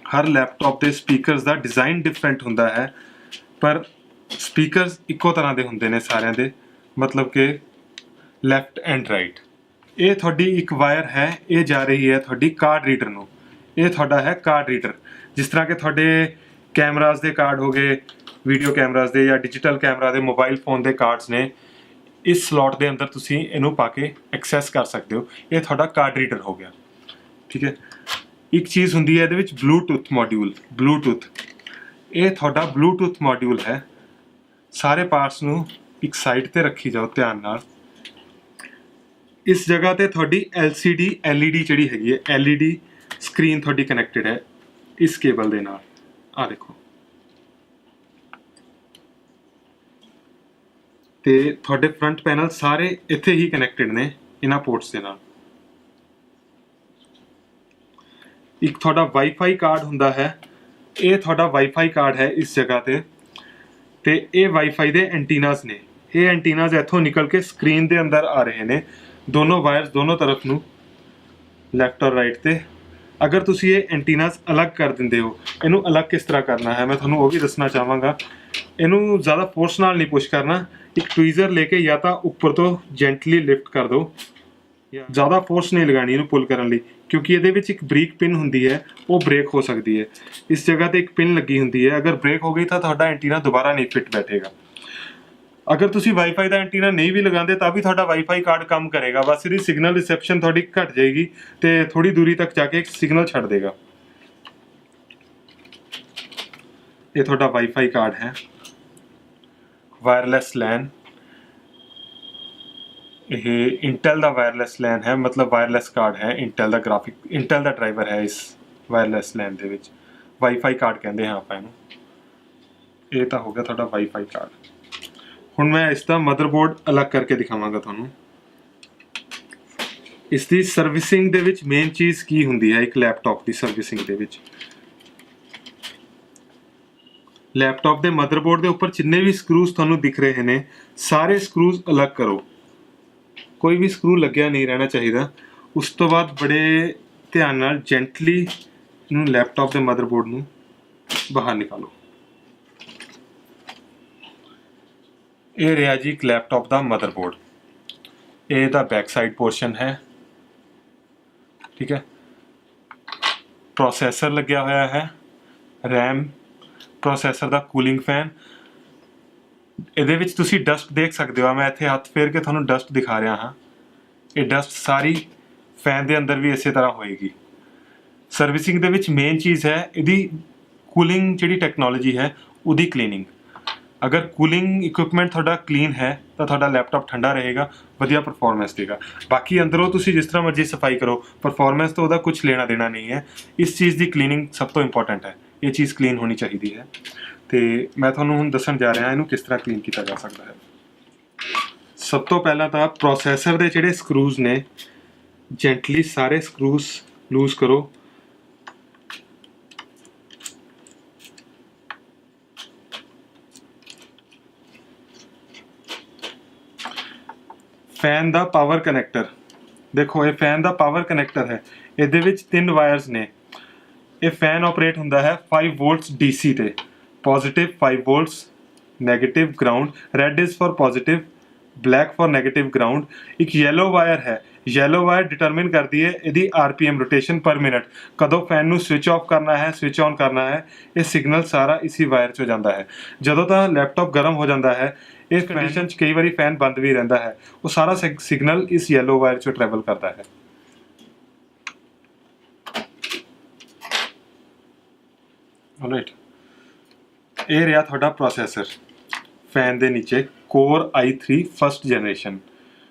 ਹਰ ਲੈਪਟਾਪ ਦੇ ਸਪੀਕਰਸ ਦਾ ਡਿਜ਼ਾਈਨ ਡਿਫਰੈਂਟ ਹੁੰਦਾ ਹੈ, ਪਰ ਸਪੀਕਰਸ ਇੱਕੋ ਤਰ੍ਹਾਂ ਦੇ ਹੁੰਦੇ ਨੇ ਸਾਰਿਆਂ ਦੇ, ਮਤਲਬ ਕਿ ਲੈਫਟ ਐਂਡ ਰਾਈਟ। ਇਹ ਤੁਹਾਡੀ ਇੱਕ ਵਾਇਰ ਹੈ, ਇਹ ਜਾ ਰਹੀ ਹੈ ਤੁਹਾਡੀ ਕਾਰਡ ਰੀਡਰ ਨੂੰ। ਇਹ ਤੁਹਾਡਾ ਹੈ ਕਾਰਡ ਰੀਡਰ। ਜਿਸ ਤਰ੍ਹਾਂ ਕਿ ਤੁਹਾਡੇ ਕੈਮਰਾਸ ਦੇ ਕਾਰਡ ਹੋ ਗਏ, ਵੀਡੀਓ ਕੈਮਰਾਸ ਦੇ ਜਾਂ ਡਿਜੀਟਲ ਕੈਮਰਾ ਦੇ, ਮੋਬਾਈਲ ਫੋਨ ਦੇ ਕਾਰਡਸ ਨੇ, ਇਸ ਸਲੋਟ ਦੇ ਅੰਦਰ ਤੁਸੀਂ ਇਹਨੂੰ ਪਾ ਕੇ ਐਕਸੈਸ ਕਰ ਸਕਦੇ ਹੋ। ਇਹ ਤੁਹਾਡਾ ਕਾਰਡ ਰੀਡਰ ਹੋ ਗਿਆ, ਠੀਕ ਹੈ। ਇੱਕ ਚੀਜ਼ ਹੁੰਦੀ ਹੈ ਇਹਦੇ ਵਿੱਚ ਬਲੂਟੁੱਥ ਮੋਡਿਊਲ। ਬਲੂਟੁੱਥ, ਇਹ ਤੁਹਾਡਾ ਬਲੂਟੁੱਥ ਮੋਡਿਊਲ ਹੈ। ਸਾਰੇ ਪਾਰਟਸ ਨੂੰ ਇੱਕ ਸਾਈਡ ਤੇ ਰੱਖੀ ਜਾਓ ਧਿਆਨ ਨਾਲ। ਇਸ ਜਗ੍ਹਾ ਤੇ ਤੁਹਾਡੀ LCD LED ਜਿਹੜੀ ਹੈਗੀ ਹੈ, LED ਸਕਰੀਨ ਤੁਹਾਡੀ ਕਨੈਕਟਡ ਹੈ ਇਸ ਕੇਬਲ ਦੇ ਨਾਲ। ਆ ਦੇਖੋ, ਤੇ ਤੁਹਾਡੇ ਫਰੰਟ ਪੈਨਲ ਸਾਰੇ ਇੱਥੇ ਹੀ ਕਨੈਕਟਡ ਨੇ ਇਹਨਾਂ ਪੋਰਟਸ ਦੇ ਨਾਲ। ਇੱਕ ਤੁਹਾਡਾ ਵਾਈਫਾਈ ਕਾਰਡ ਹੁੰਦਾ ਹੈ, ਇਹ ਤੁਹਾਡਾ ਵਾਈਫਾਈ ਕਾਰਡ ਹੈ ਇਸ ਜਗ੍ਹਾ ਤੇ ਇਹ ਵਾਈਫਾਈ ਦੇ ਐਂਟੀਨਾਸ ਨੇ। ਇਹ ਐਂਟੀਨਾਸ ਇੱਥੋਂ ਨਿਕਲ ਕੇ ਸਕਰੀਨ ਦੇ ਅੰਦਰ ਆ ਰਹੇ ਨੇ, ਦੋਨੋਂ ਵਾਇਰਸ ਦੋਨੋਂ ਤਰਫ ਨੂੰ, ਲੈਫਟ ਔਰ ਰਾਈਟ ਤੇ। ਅਗਰ ਤੁਸੀਂ ਇਹ ਐਂਟੀਨਾਸ ਅਲੱਗ ਕਰ ਦਿੰਦੇ ਹੋ, ਇਹਨੂੰ ਅਲੱਗ ਕਿਸ ਤਰ੍ਹਾਂ ਕਰਨਾ ਹੈ ਮੈਂ ਤੁਹਾਨੂੰ ਉਹ ਵੀ ਦੱਸਣਾ ਚਾਹਾਂਗਾ। ਇਹਨੂੰ ਜ਼ਿਆਦਾ ਫੋਰਸ ਨਾਲ ਨਹੀਂ ਪੁਸ਼ ਕਰਨਾ, ਇੱਕ ਟਵੀਜ਼ਰ ਲੈ ਕੇ ਜਾਂ ਤਾਂ ਉੱਪਰ ਤੋਂ ਜੈਂਟਲੀ ਲਿਫਟ ਕਰ ਦਿਓ, ਜ਼ਿਆਦਾ ਫੋਰਸ ਨਹੀਂ ਲਗਾਣੀ ਇਹਨੂੰ ਪੁੱਲ ਕਰਨ ਲਈ, ਕਿਉਂਕਿ ਇਹਦੇ ਵਿੱਚ ਇੱਕ ਬਰੀਕ ਪਿਨ ਹੁੰਦੀ ਹੈ, ਉਹ ਬ੍ਰੇਕ ਹੋ ਸਕਦੀ ਹੈ। ਇਸ ਜਗ੍ਹਾ ਤੇ ਇੱਕ ਪਿਨ ਲੱਗੀ ਹੁੰਦੀ ਹੈ, ਅਗਰ ਬ੍ਰੇਕ ਹੋ ਗਈ ਤਾਂ ਤੁਹਾਡਾ ਐਂਟੀਨਾ ਦੁਬਾਰਾ ਨਹੀਂ ਫਿੱਟ ਬੈਠੇਗਾ। ਅਗਰ ਤੁਸੀਂ ਵਾਈਫਾਈ ਦਾ ਐਂਟੀਨਾ ਨਹੀਂ ਵੀ ਲਗਾਉਂਦੇ ਤਾਂ ਵੀ ਤੁਹਾਡਾ ਵਾਈਫਾਈ ਕਾਰਡ ਕੰਮ ਕਰੇਗਾ, ਬਸ ਇਹਦੀ ਸਿਗਨਲ ਰਿਸੈਪਸ਼ਨ ਤੁਹਾਡੀ ਘਟ ਜਾਏਗੀ ਤੇ ਥੋੜੀ ਦੂਰੀ ਤੱਕ ਜਾ ਕੇ ਸਿਗਨਲ ਛੱਡ ਦੇਗਾ। ਇਹ ਤੁਹਾਡਾ ਵਾਈਫਾਈ ਕਾਰਡ ਹੈ। ਵਾਇਰਲੈਸ LAN, ਇਹ ਇੰਟੈਲ ਦਾ ਵਾਇਰਲੈਸ LAN ਹੈ, ਮਤਲਬ ਵਾਇਰਲੈਸ ਕਾਰਡ ਹੈ। ਇੰਟੈਲ ਦਾ ਗ੍ਰਾਫਿਕ, ਇੰਟੈਲ ਦਾ ਡਰਾਈਵਰ ਹੈ ਇਸ ਵਾਇਰਲੈਸ LAN ਦੇ ਵਿੱਚ। ਵਾਈਫਾਈ ਕਾਰਡ ਕਹਿੰਦੇ ਹਾਂ ਆਪਾਂ ਇਹਨੂੰ। ਇਹ ਤਾਂ ਹੋ ਗਿਆ ਤੁਹਾਡਾ ਵਾਈਫਾਈ ਕਾਰਡ। ਹੁਣ ਮੈਂ ਇਸ ਦਾ ਮਦਰਬੋਰਡ ਅਲੱਗ ਕਰਕੇ ਦਿਖਾਵਾਂਗਾ ਤੁਹਾਨੂੰ। ਇਸ ਦੀ ਸਰਵਿਸਿੰਗ ਦੇ ਵਿੱਚ ਮੇਨ ਚੀਜ਼ ਕੀ ਹੁੰਦੀ ਹੈ ਇੱਕ ਲੈਪਟਾਪ ਦੀ ਸਰਵਿਸਿੰਗ ਦੇ ਵਿੱਚ? ਲੈਪਟਾਪ ਦੇ ਮਦਰਬੋਰਡ ਦੇ ਉੱਪਰ ਜਿੰਨੇ ਵੀ ਸਕਰੂਜ਼ ਤੁਹਾਨੂੰ ਦਿਖ ਰਹੇ ਨੇ, ਸਾਰੇ ਸਕਰੂਜ਼ ਅਲੱਗ ਕਰੋ। ਕੋਈ ਵੀ ਸਕਰੂ ਲੱਗਿਆ ਨਹੀਂ ਰਹਿਣਾ ਚਾਹੀਦਾ। ਉਸ ਤੋਂ ਬਾਅਦ ਬੜੇ ਧਿਆਨ ਨਾਲ ਜੈਂਟਲੀ ਇਹਨੂੰ ਲੈਪਟਾਪ ਦੇ ਮਦਰਬੋਰਡ ਨੂੰ ਬਾਹਰ ਨਿਕਾਲੋ। ਇਹ ਰਿਹਾ ਜੀ ਇੱਕ ਲੈਪਟਾਪ ਦਾ ਮਦਰਬੋਰਡ। ਇਹ ਦਾ ਬੈਕ ਸਾਈਡ ਪੋਰਸ਼ਨ ਹੈ, ਠੀਕ ਹੈ। ਪ੍ਰੋਸੈਸਰ ਲੱਗਿਆ ਹੋਇਆ ਹੈ, ਰੈਮ, ਪ੍ਰੋਸੈਸਰ ਦਾ ਕੂਲਿੰਗ ਫੈਨ। ਇਹਦੇ ਵਿੱਚ ਤੁਸੀਂ ਡਸਟ ਦੇਖ ਸਕਦੇ ਹੋ, ਮੈਂ ਇੱਥੇ ਹੱਥ ਫੇਰ ਕੇ ਤੁਹਾਨੂੰ ਡਸਟ ਦਿਖਾ ਰਿਹਾ ਹਾਂ। ਇਹ ਡਸਟ ਸਾਰੀ ਫੈਨ ਦੇ ਅੰਦਰ ਵੀ ਇਸੇ ਤਰ੍ਹਾਂ ਹੋਏਗੀ। ਸਰਵਿਸਿੰਗ ਦੇ ਵਿੱਚ ਮੇਨ ਚੀਜ਼ ਹੈ ਇਹਦੀ ਕੂਲਿੰਗ, ਜਿਹੜੀ ਟੈਕਨੋਲੋਜੀ ਹੈ ਉਹਦੀ ਕਲੀਨਿੰਗ। ਅਗਰ ਕੂਲਿੰਗ ਇਕਵਿਪਮੈਂਟ ਤੁਹਾਡਾ ਕਲੀਨ ਹੈ ਤਾਂ ਤੁਹਾਡਾ ਲੈਪਟਾਪ ਠੰਡਾ ਰਹੇਗਾ, ਵਧੀਆ ਪਰਫਾਰਮੈਂਸ ਦੇਗਾ। ਬਾਕੀ ਅੰਦਰੋਂ ਤੁਸੀਂ ਜਿਸ ਤਰ੍ਹਾਂ ਮਰਜ਼ੀ ਸਫਾਈ ਕਰੋ, ਪਰਫਾਰਮੈਂਸ ਤੋਂ ਉਹਦਾ ਕੁਝ ਲੈਣਾ ਦੇਣਾ ਨਹੀਂ ਹੈ। ਇਸ ਚੀਜ਼ ਦੀ ਕਲੀਨਿੰਗ ਸਭ ਤੋਂ ਇੰਪੋਰਟੈਂਟ ਹੈ। ਇਹ ਚੀਜ਼ ਕਲੀਨ ਹੋਣੀ ਚਾਹੀਦੀ ਹੈ ਤੇ ਮੈਂ ਤੁਹਾਨੂੰ ਹੁਣ ਦੱਸਣ ਜਾ ਰਿਹਾ ਇਹਨੂੰ ਕਿਸ ਤਰ੍ਹਾਂ ਕਲੀਨ ਕੀਤਾ ਜਾ ਸਕਦਾ ਹੈ। ਸਭ ਤੋਂ ਪਹਿਲਾਂ ਤਾਂ ਪ੍ਰੋਸੈਸਰ ਦੇ ਜਿਹੜੇ ਸਕਰੂਜ਼ ਨੇ, ਜੈਂਟਲੀ ਸਾਰੇ ਸਕਰੂਜ਼ ਲੂਜ਼ ਕਰੋ। ਫੈਨ ਦਾ ਪਾਵਰ ਕਨੈਕਟਰ ਦੇਖੋ, ਇਹ ਫੈਨ ਦਾ ਪਾਵਰ ਕਨੈਕਟਰ ਹੈ। ਇਹਦੇ ਵਿੱਚ 3 ਵਾਇਰਸ ਨੇ। ਇਹ ਫੈਨ ਆਪਰੇਟ ਹੁੰਦਾ ਹੈ 5 ਵੋਲਟਸ DC ਤੇ, positive 5 Voltas, negative ground, red is for positive, black for negative ground. ਇੱਕ ਯੈਲੋ ਵਾਇਰ ਹੈ, ਯੈਲੋ ਵਾਇਰ ਡਿਟਰਮਿਨ ਕਰਦੀ ਹੈ ਇਹਦੀ RPM, ਰੋਟੇਸ਼ਨ ਪਰ ਮਿੰਟ, ਕਦੋਂ ਫੈਨ ਨੂੰ ਸਵਿਚ ਆਫ ਕਰਨਾ ਹੈ, ਸਵਿਚ ਔਨ ਕਰਨਾ ਹੈ। ਇਹ ਸਿਗਨਲ ਸਾਰਾ ਇਸੀ ਵਾਇਰ 'ਚੋਂ ਜਾਂਦਾ ਹੈ। ਜਦੋਂ ਤਾਂ ਲੈਪਟਾਪ ਗਰਮ ਹੋ ਜਾਂਦਾ ਹੈ, ਇਸ ਕੰਡੀਸ਼ਨ 'ਚ ਕਈ ਵਾਰੀ ਫੈਨ ਬੰਦ ਵੀ ਰਹਿੰਦਾ ਹੈ, ਉਹ ਸਾਰਾ ਸਿਗਨਲ ਇਸ ਯੈਲੋ ਵਾਇਰ 'ਚੋਂ ਟਰੈਵਲ ਕਰਦਾ ਹੈ। ਰਾਈਟ, ਇਹ ਰਿਹਾ ਤੁਹਾਡਾ ਪ੍ਰੋਸੈਸਰ। ਫੈਨ ਦੇ ਨੀਚੇ Core i3 ਫਸਟ ਜਨਰੇਸ਼ਨ।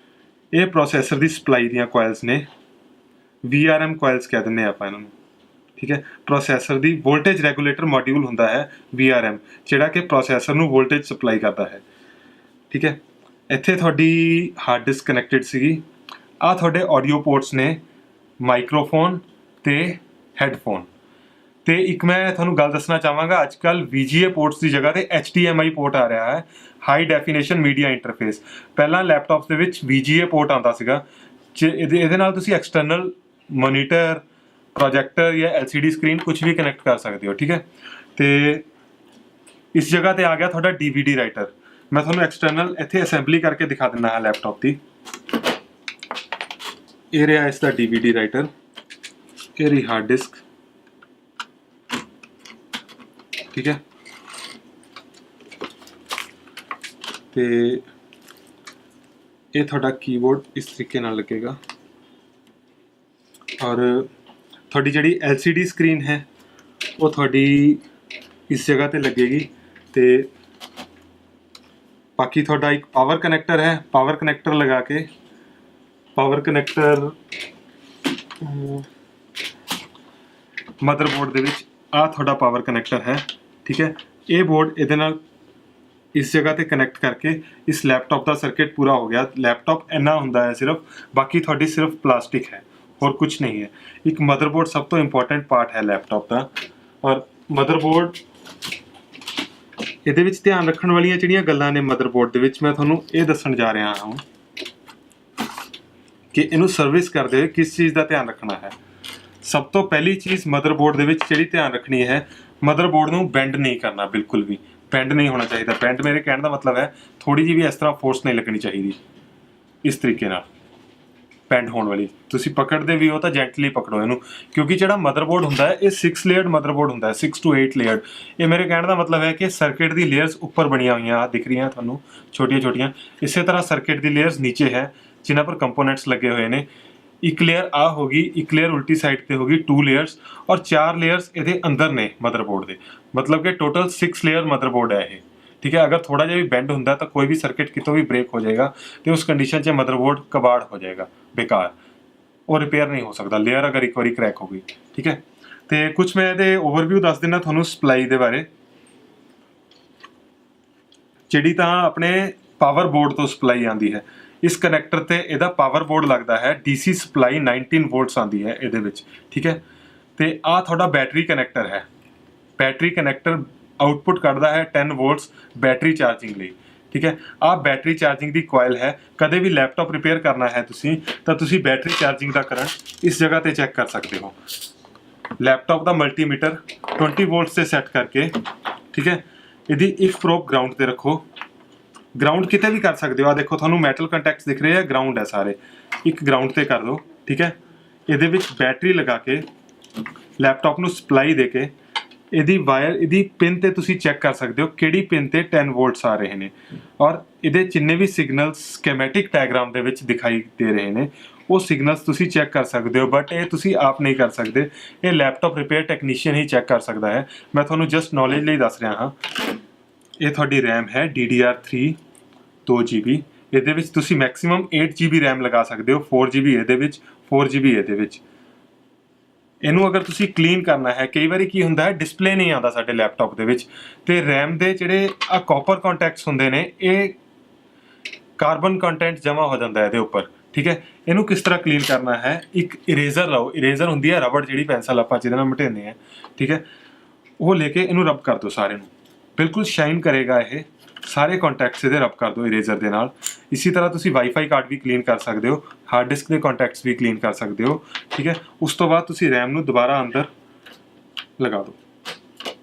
ਇਹ ਪ੍ਰੋਸੈਸਰ ਦੀ ਸਪਲਾਈ ਦੀਆਂ ਕੋਇਲਸ ਨੇ, VRM ਕੋਇਲਸ ਕਹਿ ਦਿੰਦੇ ਆਪਾਂ ਇਹਨਾਂ ਨੂੰ, ਠੀਕ ਹੈ। ਪ੍ਰੋਸੈਸਰ ਦੀ ਵੋਲਟੇਜ ਰੈਗੂਲੇਟਰ ਮੋਡਿਊਲ ਹੁੰਦਾ ਹੈ VRM, ਜਿਹੜਾ ਕਿ ਪ੍ਰੋਸੈਸਰ ਨੂੰ ਵੋਲਟੇਜ ਸਪਲਾਈ ਕਰਦਾ ਹੈ, ਠੀਕ ਹੈ। ਇੱਥੇ ਤੁਹਾਡੀ ਹਾਰਡ ਡਿਸਕ ਕਨੈਕਟਡ ਸੀਗੀ। ਆਹ ਤੁਹਾਡੇ ਆਡੀਓ ਪੋਰਟਸ ਨੇ, ਮਾਈਕਰੋਫੋਨ ਤੇ ਹੈਡਫੋਨ। ਤੇ ਇੱਕ ਮੈਂ ਤੁਹਾਨੂੰ ਗੱਲ ਦੱਸਣਾ ਚਾਹਾਂਗਾ, ਅੱਜ ਕੱਲ੍ਹ VGA ਪੋਰਟਸ ਦੀ ਜਗ੍ਹਾ ਤੇ HDMI ਪੋਰਟ ਆ ਰਿਹਾ ਹੈ, ਹਾਈ ਡੈਫੀਨੇਸ਼ਨ ਮੀਡੀਆ ਇੰਟਰਫੇਸ। ਪਹਿਲਾਂ ਲੈਪਟਾਪਸ ਦੇ ਵਿੱਚ VGA ਪੋਰਟ ਆਉਂਦਾ ਸੀਗਾ। ਇਹਦੇ ਨਾਲ ਤੁਸੀਂ ਐਕਸਟਰਨਲ ਮੋਨੀਟਰ, ਪ੍ਰੋਜੈਕਟਰ ਜਾਂ LCD ਸਕਰੀਨ ਕੁਝ ਵੀ ਕਨੈਕਟ ਕਰ ਸਕਦੇ ਹੋ, ਠੀਕ ਹੈ। ਤੇ ਇਸ ਜਗ੍ਹਾ ਤੇ ਆ ਗਿਆ ਤੁਹਾਡਾ DVD ਰਾਈਟਰ। ਮੈਂ ਤੁਹਾਨੂੰ ਐਕਸਟਰਨਲ ਇੱਥੇ ਅਸੈਂਬਲੀ ਕਰਕੇ ਦਿਖਾ ਦਿੰਦਾ ਹਾਂ ਲੈਪਟਾਪ ਦੀ। ਇਹ ਰਿਹਾ ਇਸ ਦਾ DVD ਰਾਈਟਰ, ਇਹ ਰਹੀ ਹਾਰਡ ਡਿਸਕ, ਠੀਕ ਹੈ। ਤੇ ਇਹ ਤੁਹਾਡਾ ਕੀਬੋਰਡ ਇਸ ਤਰੀਕੇ ਨਾਲ ਲੱਗੇਗਾ ਔਰ ਤੁਹਾਡੀ ਜਿਹੜੀ LCD ਸਕਰੀਨ ਹੈ ਉਹ ਤੁਹਾਡੀ ਇਸ ਜਗ੍ਹਾ ਤੇ ਲੱਗੇਗੀ ਤੇ ਬਾਕੀ ਤੁਹਾਡਾ ਇੱਕ ਪਾਵਰ ਕਨੈਕਟਰ ਹੈ। ਪਾਵਰ ਕਨੈਕਟਰ ਲਗਾ ਕੇ ਪਾਵਰ ਕਨੈਕਟਰ ਮਦਰਬੋਰਡ ਦੇ ਵਿੱਚ ਆ ਤੁਹਾਡਾ ਪਾਵਰ ਕਨੈਕਟਰ ਹੈ, ਠੀਕ ਹੈ। ਇਹ ਬੋਰਡ ਇਹਦੇ ਨਾਲ ਇਸ ਜਗ੍ਹਾ ਤੇ ਕਨੈਕਟ ਕਰਕੇ ਇਸ ਲੈਪਟਾਪ ਦਾ ਸਰਕਟ ਪੂਰਾ ਹੋ ਗਿਆ। ਲੈਪਟਾਪ ਇੰਨਾ ਹੁੰਦਾ ਹੈ ਸਿਰਫ, ਬਾਕੀ ਤੁਹਾਡੀ ਸਿਰਫ ਪਲਾਸਟਿਕ ਹੈ, ਹੋਰ ਕੁਝ ਨਹੀਂ ਹੈ। ਇੱਕ ਮਦਰਬੋਰਡ ਸਭ ਤੋਂ ਇੰਪੋਰਟੈਂਟ ਪਾਰਟ ਹੈ ਲੈਪਟਾਪ ਦਾ। ਔਰ ਮਦਰਬੋਰਡ ਇਹਦੇ ਵਿੱਚ ਧਿਆਨ ਰੱਖਣ ਵਾਲੀਆਂ ਜਿਹੜੀਆਂ ਗੱਲਾਂ ਨੇ ਮਦਰਬੋਰਡ ਦੇ ਵਿੱਚ, ਮੈਂ ਤੁਹਾਨੂੰ ਇਹ ਦੱਸਣ ਜਾ ਰਿਹਾ ਹਾਂ ਕਿ ਇਹਨੂੰ ਸਰਵਿਸ ਕਰਦੇ ਹੋਏ ਕਿਸ ਚੀਜ਼ ਦਾ ਧਿਆਨ ਰੱਖਣਾ ਹੈ। ਸਭ ਤੋਂ ਪਹਿਲੀ ਚੀਜ਼ ਮਦਰਬੋਰਡ ਦੇ ਵਿੱਚ ਜਿਹੜੀ ਧਿਆਨ ਰੱਖਣੀ ਹੈ, ਮਦਰਬੋਰਡ ਨੂੰ ਬੈਂਡ ਨਹੀਂ ਕਰਨਾ, ਬਿਲਕੁਲ ਵੀ ਬੈਂਡ ਨਹੀਂ ਹੋਣਾ ਚਾਹੀਦਾ। ਬੈਂਡ ਮੇਰੇ ਕਹਿਣ ਦਾ ਮਤਲਬ ਹੈ ਥੋੜੀ ਜਿਹੀ ਵੀ ਇਸ ਤਰ੍ਹਾਂ ਫੋਰਸ ਨਹੀਂ ਲੱਗਣੀ ਚਾਹੀਦੀ। ਇਸ ਤਰੀਕੇ ਨਾਲ ਬੈਂਡ ਹੋਣ ਵਾਲੀ, ਤੁਸੀਂ ਪਕੜਦੇ ਵੀ ਹੋ ਤਾਂ ਜੈਂਟਲੀ ਪਕੜੋ ਇਹਨੂੰ, ਕਿਉਂਕਿ ਜਿਹੜਾ ਮਦਰਬੋਰਡ ਹੁੰਦਾ ਹੈ ਇਹ 6 ਲੇਅਰਡ ਮਦਰਬੋਰਡ ਹੁੰਦਾ ਹੈ, 6 to 8 ਲੇਅਰਡ। ਇਹ ਮੇਰੇ ਕਹਿਣ ਦਾ ਮਤਲਬ ਹੈ ਕਿ ਸਰਕਟ ਦੀ ਲੇਅਰਸ ਉੱਪਰ ਬਣੀਆਂ ਹੋਈਆਂ ਆ ਦਿਖ ਰਹੀਆਂ ਤੁਹਾਨੂੰ ਛੋਟੀਆਂ ਛੋਟੀਆਂ, ਇਸੇ ਤਰ੍ਹਾਂ ਸਰਕਟ ਦੀ ਲੇਅਰਸ ਨੀਚੇ ਹੈ ਜਿਨ੍ਹਾਂ ਪਰ ਕੰਪੋਨੈਂਟਸ ਲੱਗੇ ਹੋਏ ਨੇ। ਇੱਕ ਲੇਅਰ ਆ ਹੋਗੀ, ਇੱਕ ਲੇਅਰ ਉਲਟੀ ਸਾਈਡ ਤੇ ਹੋਗੀ, 2 ਲੇਅਰਸ ਔਰ 4 ਲੇਅਰਸ ਇਹਦੇ ਅੰਦਰ ਨੇ ਮਦਰਬੋਰਡ ਦੇ, ਮਤਲਬ ਕਿ ਟੋਟਲ 6 ਲੇਅਰ ਮਦਰਬੋਰਡ ਹੈ ਇਹ, ਠੀਕ ਹੈ। ਅਗਰ ਥੋੜਾ ਜਿਹਾ ਵੀ ਬੈਂਡ ਹੁੰਦਾ ਤਾਂ ਕੋਈ ਵੀ ਸਰਕਟ ਕਿਤੋਂ ਵੀ ਬ੍ਰੇਕ ਹੋ ਜਾਏਗਾ ਤੇ ਉਸ ਕੰਡੀਸ਼ਨ 'ਚ ਮਦਰਬੋਰਡ ਕਬਾੜ ਹੋ ਜਾਏਗਾ, ਬੇਕਾਰ, ਉਹ ਰਿਪੇਅਰ ਨਹੀਂ ਹੋ ਸਕਦਾ ਲੇਅਰ ਅਗਰ ਇੱਕ ਵਾਰੀ ਕ੍ਰੈਕ ਹੋ ਗਈ, ਠੀਕ ਹੈ। ਤੇ ਕੁਝ ਮੈਂ ਇਹਦੇ ਓਵਰਵਿਊ ਦੱਸ ਦਿੰਦਾ ਤੁਹਾਨੂੰ ਸਪਲਾਈ ਦੇ ਬਾਰੇ। ਜਿਹੜੀ ਤਾਂ ਆਪਣੇ ਪਾਵਰ ਬੋਰਡ ਤੋਂ ਸਪਲਾਈ ਆਉਂਦੀ ਹੈ, ਇਸ ਕਨੈਕਟਰ ਤੇ ਇਹਦਾ ਪਾਵਰ ਬੋਰਡ ਲੱਗਦਾ ਹੈ। DC ਸਪਲਾਈ 19 ਵੋਲਟਸ ਆਉਂਦੀ ਹੈ ਇਹਦੇ ਵਿੱਚ, ਠੀਕ ਹੈ। ਤੇ ਆਹ ਤੁਹਾਡਾ ਬੈਟਰੀ ਕਨੈਕਟਰ ਹੈ। ਬੈਟਰੀ ਕਨੈਕਟਰ ਆਊਟਪੁੱਟ ਕੱਢਦਾ ਹੈ 10 ਵੋਲਟਸ ਬੈਟਰੀ ਚਾਰਜਿੰਗ ਲਈ, ਠੀਕ ਹੈ। ਆਹ ਬੈਟਰੀ ਚਾਰਜਿੰਗ ਦੀ ਕੋਇਲ ਹੈ। ਕਦੇ ਵੀ ਲੈਪਟਾਪ ਰਿਪੇਅਰ ਕਰਨਾ ਹੈ ਤੁਸੀਂ ਤਾਂ ਤੁਸੀਂ ਬੈਟਰੀ ਚਾਰਜਿੰਗ ਦਾ ਕਰੰਟ ਇਸ ਜਗ੍ਹਾ ਤੇ ਚੈੱਕ ਕਰ ਸਕਦੇ ਹੋ। ਲੈਪਟਾਪ ਦਾ ਮਲਟੀਮੀਟਰ 20 ਵੋਲਟਸ ਤੇ ਸੈੱਟ ਕਰਕੇ, ਠੀਕ ਹੈ। ਇਹਦੀ ਇੱਕ ਪ੍ਰੋਬ ਗਰਾਊਂਡ ਤੇ ਰੱਖੋ। ਗਰਾਊਂਡ ਕਿਤੇ ਵੀ ਕਰ ਸਕਦੇ ਹੋ। ਆ ਦੇਖੋ ਤੁਹਾਨੂੰ ਮੈਟਲ ਕੰਟੈਕਟਸ ਦਿਖ ਰਹੇ ਆ, ਗਰਾਊਂਡ ਹੈ ਸਾਰੇ, ਇੱਕ ਗਰਾਊਂਡ ਤੇ ਕਰ ਦਿਓ, ਠੀਕ ਹੈ। ਇਹਦੇ ਵਿੱਚ ਬੈਟਰੀ ਲਗਾ ਕੇ ਲੈਪਟਾਪ ਨੂੰ ਸਪਲਾਈ ਦੇ ਕੇ ਇਹਦੀ ਵਾਇਰ, ਇਹਦੀ ਪਿਨ ਤੇ ਤੁਸੀਂ ਚੈੱਕ ਕਰ ਸਕਦੇ ਹੋ ਕਿਹੜੀ ਪਿਨ ਤੇ 10 ਵੋਲਟਸ ਆ ਰਹੇ ਨੇ ਔਰ ਇਹਦੇ ਜਿੰਨੇ ਵੀ ਸਿਗਨਲਸ ਸਕੈਮੈਟਿਕ ਡਾਇਗਰਾਮ ਦੇ ਵਿੱਚ ਦਿਖਾਈ ਦੇ ਰਹੇ ਨੇ ਉਹ ਸਿਗਨਲਸ ਤੁਸੀਂ ਚੈੱਕ ਕਰ ਸਕਦੇ ਹੋ। ਬਟ ਇਹ ਤੁਸੀਂ ਆਪ ਨਹੀਂ ਕਰ ਸਕਦੇ, ਇਹ ਲੈਪਟਾਪ ਰਿਪੇਅਰ ਟੈਕਨੀਸ਼ੀਅਨ ਹੀ ਚੈੱਕ ਕਰ ਸਕਦਾ ਹੈ। ਮੈਂ ਤੁਹਾਨੂੰ ਜਸਟ ਨੌਲੇਜ ਲਈ ਦੱਸ ਰਿਹਾ ਹਾਂ। ਇਹ ਤੁਹਾਡੀ ਰੈਮ ਹੈ DDR3 2 GB। ਇਹਦੇ ਵਿੱਚ ਤੁਸੀਂ ਮੈਕਸਿਮਮ 8 GB ਰੈਮ ਲਗਾ ਸਕਦੇ ਹੋ, 4 GB ਇਹਦੇ ਵਿੱਚ, 4 GB ਇਹਦੇ ਵਿੱਚ। ਇਹਨੂੰ ਅਗਰ ਤੁਸੀਂ ਕਲੀਨ ਕਰਨਾ ਹੈ, ਕਈ ਵਾਰੀ ਕੀ ਹੁੰਦਾ ਹੈ ਡਿਸਪਲੇ ਨਹੀਂ ਆਉਂਦਾ ਸਾਡੇ ਲੈਪਟਾਪ ਦੇ ਵਿੱਚ, ਤੇ ਰੈਮ ਦੇ ਜਿਹੜੇ ਆ ਕਾਪਰ ਕੰਟੈਕਟਸ ਹੁੰਦੇ ਨੇ ਇਹ ਕਾਰਬਨ ਕੰਟੈਂਟ ਜਮਾ ਹੋ ਜਾਂਦਾ ਇਹਦੇ ਉੱਪਰ, ਠੀਕ ਹੈ। ਇਹਨੂੰ ਕਿਸ ਤਰ੍ਹਾਂ ਕਲੀਨ ਕਰਨਾ ਹੈ, ਇੱਕ ਇਰੇਜ਼ਰ ਲਓ। ਇਰੇਜ਼ਰ ਹੁੰਦੀ ਹੈ ਰਬੜ, ਜਿਹੜੀ ਪੈਨਸਲ ਆਪਾਂ ਜਿਹਦੇ ਨਾਲ ਮਿਟਾਉਂਦੇ ਆ, ਠੀਕ ਹੈ। ਉਹ ਲੈ ਕੇ ਇਹਨੂੰ ਰਬ ਕਰ ਦਿਓ ਸਾਰੇ ਨੂੰ, ਬਿਲਕੁਲ ਸ਼ਾਈਨ ਕਰੇਗਾ ਇਹ। ਸਾਰੇ ਕੰਟੈਕਟਸ ਇਹਦੇ ਰਬ ਕਰ ਦਿਓ ਇਰੇਜ਼ਰ ਦੇ ਨਾਲ। ਇਸੇ ਤਰ੍ਹਾਂ ਤੁਸੀਂ ਵਾਈਫਾਈ ਕਾਰਡ ਵੀ ਕਲੀਨ ਕਰ ਸਕਦੇ ਹੋ, ਹਾਰਡ ਡਿਸਕ ਦੇ ਕੰਟੈਕਟਸ ਵੀ ਕਲੀਨ ਕਰ ਸਕਦੇ ਹੋ, ਠੀਕ ਹੈ। ਉਸ ਤੋਂ ਬਾਅਦ ਤੁਸੀਂ ਰੈਮ ਨੂੰ ਦੁਬਾਰਾ ਅੰਦਰ ਲਗਾ ਦਿਓ।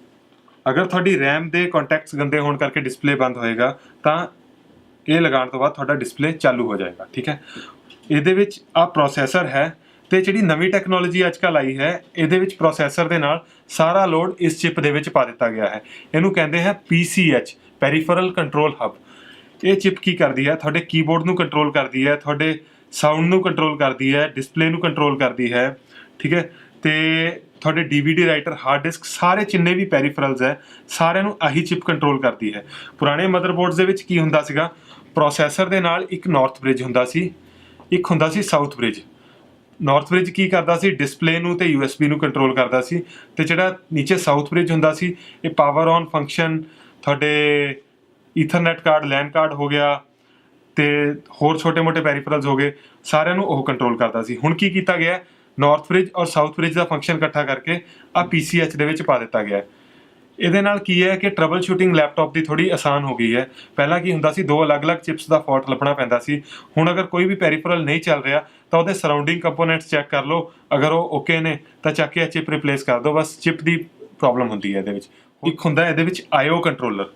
ਅਗਰ ਤੁਹਾਡੀ ਰੈਮ ਦੇ ਕੰਟੈਕਟਸ ਗੰਦੇ ਹੋਣ ਕਰਕੇ ਡਿਸਪਲੇ ਬੰਦ ਹੋਏਗਾ ਤਾਂ ਇਹ ਲਗਾਉਣ ਤੋਂ ਬਾਅਦ ਤੁਹਾਡਾ ਡਿਸਪਲੇ ਚਾਲੂ ਹੋ ਜਾਏਗਾ, ਠੀਕ ਹੈ। ਇਹਦੇ ਵਿੱਚ ਆ ਪ੍ਰੋਸੈਸਰ ਹੈ ਤੇ ਜਿਹੜੀ ਨਵੀਂ ਟੈਕਨੋਲੋਜੀ ਅੱਜ ਕੱਲ੍ਹ ਆਈ ਹੈ ਇਹਦੇ ਵਿੱਚ ਪ੍ਰੋਸੈਸਰ ਦੇ ਨਾਲ ਸਾਰਾ ਲੋਡ ਇਸ ਚਿਪ ਦੇ ਵਿੱਚ ਪਾ ਦਿੱਤਾ ਗਿਆ ਹੈ। ਇਹਨੂੰ ਕਹਿੰਦੇ ਹੈ PCH, ਪੈਰੀਫਰਲ ਕੰਟਰੋਲ ਹਬ। ਇਹ ਚਿਪ ਕੀ ਕਰਦੀ ਹੈ, ਤੁਹਾਡੇ ਕੀਬੋਰਡ ਨੂੰ ਕੰਟਰੋਲ ਕਰਦੀ ਹੈ, ਤੁਹਾਡੇ ਸਾਊਂਡ ਨੂੰ ਕੰਟਰੋਲ ਕਰਦੀ ਹੈ, ਡਿਸਪਲੇ ਨੂੰ ਕੰਟਰੋਲ ਕਰਦੀ ਹੈ, ਠੀਕ ਹੈ। ਤੇ ਤੁਹਾਡੇ DVD ਰਾਈਟਰ, ਹਾਰਡ ਡਿਸਕ, ਸਾਰੇ ਜਿੰਨੇ ਵੀ ਪੈਰੀਫਰਲਸ ਹੈ ਸਾਰਿਆਂ ਨੂੰ ਆਹੀ ਚਿਪ ਕੰਟਰੋਲ ਕਰਦੀ ਹੈ। ਪੁਰਾਣੇ ਮਦਰਬੋਰਡਸ ਦੇ ਵਿੱਚ ਕੀ ਹੁੰਦਾ ਸੀਗਾ, ਪ੍ਰੋਸੈਸਰ ਦੇ ਨਾਲ ਇੱਕ ਨਾਰਥ ਬ੍ਰਿਜ ਹੁੰਦਾ ਸੀ, ਇੱਕ ਹੁੰਦਾ ਸੀ ਸਾਊਥ ਬ੍ਰਿਜ। ਨਾਰਥ ਬ੍ਰਿਜ ਕੀ ਕਰਦਾ ਸੀ, ਡਿਸਪਲੇ ਨੂੰ ਤੇ USB ਨੂੰ ਕੰਟਰੋਲ ਕਰਦਾ ਸੀ, ਤੇ ਜਿਹੜਾ ਨੀਚੇ ਸਾਊਥ ਬ੍ਰਿਜ ਹੁੰਦਾ ਸੀ ਇਹ ਪਾਵਰ ਔਨ ਫੰਕਸ਼ਨ, ਤੁਹਾਡੇ ਈਥਰਨੈਟ ਕਾਰਡ, ਲੈਨ ਕਾਰਡ ਹੋ ਗਿਆ ਤੇ ਹੋਰ ਛੋਟੇ ਮੋਟੇ ਪੈਰੀਫਰਲਸ ਹੋ ਗਏ, ਸਾਰਿਆਂ ਨੂੰ ਉਹ ਕੰਟਰੋਲ ਕਰਦਾ ਸੀ। ਹੁਣ ਕੀ ਕੀਤਾ ਗਿਆ, ਨਾਰਥ ਬ੍ਰਿਜ ਔਰ ਸਾਊਥ ਬ੍ਰਿਜ ਦਾ ਫੰਕਸ਼ਨ ਇਕੱਠਾ ਕਰਕੇ ਆ PCH ਦੇ ਵਿੱਚ ਪਾ ਦਿੱਤਾ ਗਿਆ। ਇਹਦੇ ਨਾਲ ਕੀ ਹੈ ਕਿ ਟਰਬਲ ਸ਼ੂਟਿੰਗ ਲੈਪਟਾਪ ਦੀ ਥੋੜੀ ਆਸਾਨ ਹੋ ਗਈ ਹੈ। ਪਹਿਲਾਂ ਕੀ ਹੁੰਦਾ ਸੀ, 2 ਅਲੱਗ-ਅਲੱਗ ਚਿਪਸ ਦਾ ਫਾਲਟ ਲੱਭਣਾ ਪੈਂਦਾ ਸੀ। ਹੁਣ ਅਗਰ ਕੋਈ ਵੀ ਪੈਰੀਫਰਲ ਨਹੀਂ ਚੱਲ ਰਿਹਾ ਤਾਂ ਉਹਦੇ ਸਰਾਊਂਡਿੰਗ ਕੰਪੋਨੈਂਟਸ ਚੈੱਕ ਕਰ ਲਓ, ਅਗਰ ਉਹ ਓਕੇ ਨੇ ਤਾਂ ਚੱਕ ਕੇ ਚਿਪ ਰਿਪਲੇਸ ਕਰ ਦਿਓ। ਬਸ ਚਿਪ ਦੀ ਪ੍ਰੋਬਲਮ ਹੁੰਦੀ ਹੈ ਇਹਦੇ ਵਿੱਚ। ਇੱਕ ਹੁੰਦਾ ਇਹਦੇ ਵਿੱਚ IO controller,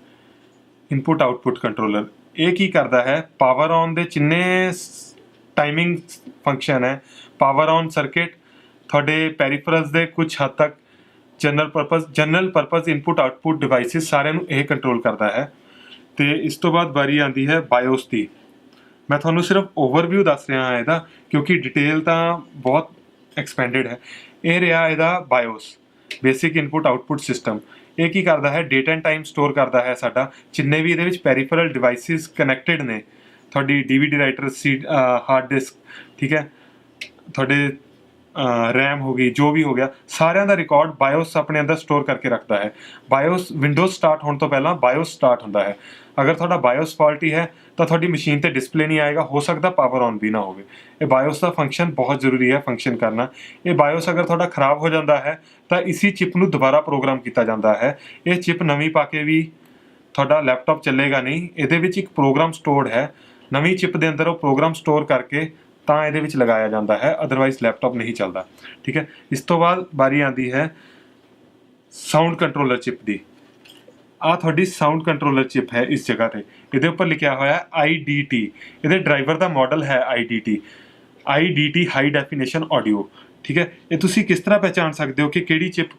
input output controller. ਇਹ ਕੀ ਕਰਦਾ ਹੈ, ਪਾਵਰ ਔਨ ਦੇ ਜਿੰਨੇ ਟਾਈਮਿੰਗ ਫੰਕਸ਼ਨ ਹੈ, ਪਾਵਰ ਔਨ ਸਰਕਿਟ, ਤੁਹਾਡੇ ਪੈਰੀਫਰਲਸ ਦੇ ਕੁਝ ਹੱਦ ਤੱਕ general purpose input output devices, ਸਾਰਿਆਂ ਨੂੰ ਇਹ ਕੰਟਰੋਲ ਕਰਦਾ ਹੈ। ਤੇ ਇਸ ਤੋਂ ਬਾਅਦ ਵਾਰੀ ਆਉਂਦੀ ਹੈ ਬਾਇਓਸ ਦੀ। मैं ਤੁਹਾਨੂੰ ਸਿਰਫ ਓਵਰਵਿਊ ਦੱਸ ਰਿਹਾ ਹਾਂ ਇਹਦਾ, ਕਿਉਂਕਿ ਡਿਟੇਲ ਤਾਂ ਬਹੁਤ ਐਕਸਪੈਂਡਡ ਹੈ। ਇਹ ਰਿਹਾ ਇਹਦਾ ਬਾਇਓਸ, ਬੇਸਿਕ ਇਨਪੁਟ ਆਊਟਪੁੱਟ ਸਿਸਟਮ। ਇਹ ਕੀ ਕਰਦਾ ਹੈ, ਡੇਟ ਐਂਡ ਟਾਈਮ ਸਟੋਰ ਕਰਦਾ ਹੈ ਸਾਡਾ, ਜਿੰਨੇ ਵੀ ਇਹਦੇ ਵਿੱਚ ਪੈਰੀਫਰਲ ਡਿਵਾਈਸਿਸ ਕਨੈਕਟਡ ਨੇ, ਤੁਹਾਡੀ DVD ਰਾਈਟਰ, ਹਾਰਡ ਡਿਸਕ, ਠੀਕ ਹੈ, ਤੁਹਾਡੇ रैम होगी, जो भी हो गया, सारिਆਂ ਦਾ रिकॉर्ड बायोस अपने अंदर स्टोर करके रखता है। बायोस विंडोज स्टार्ट होने तो पहला बायोस स्टार्ट होता है। अगर थोड़ा बायोस फॉल्टी है तो थोड़ी मशीन ते डिस्प्ले नहीं आएगा, हो सकता पावर ऑन भी ना हो। ये बायोस का फंक्शन बहुत ज़रूरी है फंक्शन करना। ये बायोस अगर थोड़ा खराब हो जाता है तो इसी चिप ਨੂੰ दोबारा प्रोग्राम किया जाता है। ये चिप नवी पा के भी थोड़ा लैपटॉप चलेगा नहीं। ਇਹਦੇ ਵਿੱਚ ਇੱਕ प्रोग्राम स्टोर्ड है, नवी चिप ਦੇ ਅੰਦਰ ਉਹ प्रोग्राम स्टोर करके ਤਾਂ ਇਹਦੇ ਵਿੱਚ ਲਗਾਇਆ ਜਾਂਦਾ ਹੈ, ਅਦਰਵਾਈਜ਼ ਲੈਪਟਾਪ ਨਹੀਂ ਚੱਲਦਾ। ਠੀਕ ਹੈ, ਇਸ ਤੋਂ ਬਾਅਦ ਵਾਰੀ ਆਉਂਦੀ ਹੈ ਸਾਊਂਡ ਕੰਟਰੋਲਰ ਚਿਪ ਦੀ। ਆਹ ਤੁਹਾਡੀ ਸਾਊਂਡ ਕੰਟਰੋਲਰ ਚਿਪ ਹੈ ਇਸ ਜਗ੍ਹਾ ਤੇ, ਇਹਦੇ ਉੱਪਰ ਲਿਖਿਆ ਹੋਇਆ IDT। ਇਹਦੇ ਡਰਾਈਵਰ ਦਾ ਮਾਡਲ ਹੈ IDT ਹਾਈ ਡੈਫੀਨੇਸ਼ਨ ਆਡੀਓ। ਠੀਕ ਹੈ, ਇਹ ਤੁਸੀਂ ਕਿਸ ਤਰ੍ਹਾਂ ਪਹਿਚਾਣ ਸਕਦੇ ਹੋ ਕਿ ਕਿਹੜੀ ਚਿਪ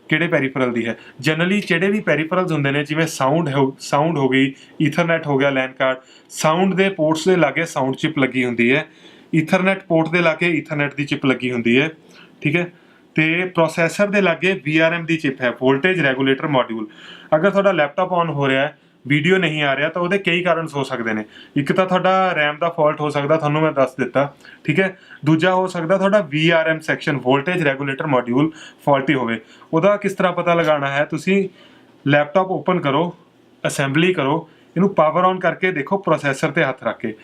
ਕਿਹੜੇ ਪੈਰੀਫਰਲ ਦੀ ਹੈ। ਜਨਰਲੀ ਜਿਹੜੇ ਵੀ ਪੈਰੀਫਰਲਸ ਹੁੰਦੇ ਨੇ, ਜਿਵੇਂ ਸਾਊਂਡ ਹੋ ਗਈ, ਈਥਰਨੈਟ ਹੋ ਗਿਆ, ਲੈਨ ਕਾਰਡ, ਸਾਊਂਡ ਦੇ ਪੋਰਟਸ ਦੇ ਲਾਗੇ ਸਾਊਂਡ ਚਿਪ ਲੱਗੀ ਹੁੰਦੀ ਹੈ, ਈਥਰਨੈਟ ਪੋਰਟ ਦੇ ਲਾਗੇ ਈਥਰਨੈਟ ਦੀ ਚਿਪ ਲੱਗੀ ਹੁੰਦੀ ਹੈ। ਠੀਕ ਹੈ, ਤੇ ਪ੍ਰੋਸੈਸਰ ਦੇ ਲਾਗੇ VRM ਦੀ ਚਿਪ ਹੈ, ਵੋਲਟੇਜ ਰੈਗੂਲੇਟਰ ਮੋਡਿਊਲ। ਅਗਰ ਤੁਹਾਡਾ ਲੈਪਟਾਪ ਔਨ ਹੋ ਰਿਹਾ ਹੈ, ਵੀਡੀਓ ਨਹੀਂ ਆ ਰਿਹਾ, ਤਾਂ ਉਹਦੇ ਕਈ ਕਾਰਨ ਹੋ ਸਕਦੇ ਨੇ। ਇੱਕ ਤਾਂ ਤੁਹਾਡਾ ਰੈਮ ਦਾ ਫਾਲਟ ਹੋ ਸਕਦਾ, ਤੁਹਾਨੂੰ ਮੈਂ ਦੱਸ ਦਿੱਤਾ। ਠੀਕ ਹੈ, ਦੂਜਾ ਹੋ ਸਕਦਾ ਤੁਹਾਡਾ VRM section, voltage regulator module faulty ਹੋਵੇ। ਉਹਦਾ ਕਿਸ ਤਰ੍ਹਾਂ ਪਤਾ ਲਗਾਉਣਾ ਹੈ, ਤੁਸੀਂ ਲੈਪਟਾਪ ਓਪਨ ਕਰੋ, ਅਸੈਂਬਲੀ ਕਰੋ, ਇਹਨੂੰ ਪਾਵਰ ਔਨ ਕਰਕੇ ਦੇਖੋ, ਪ੍ਰੋਸੈਸਰ ਤੇ ਹੱਥ ਰੱਖ ਕੇ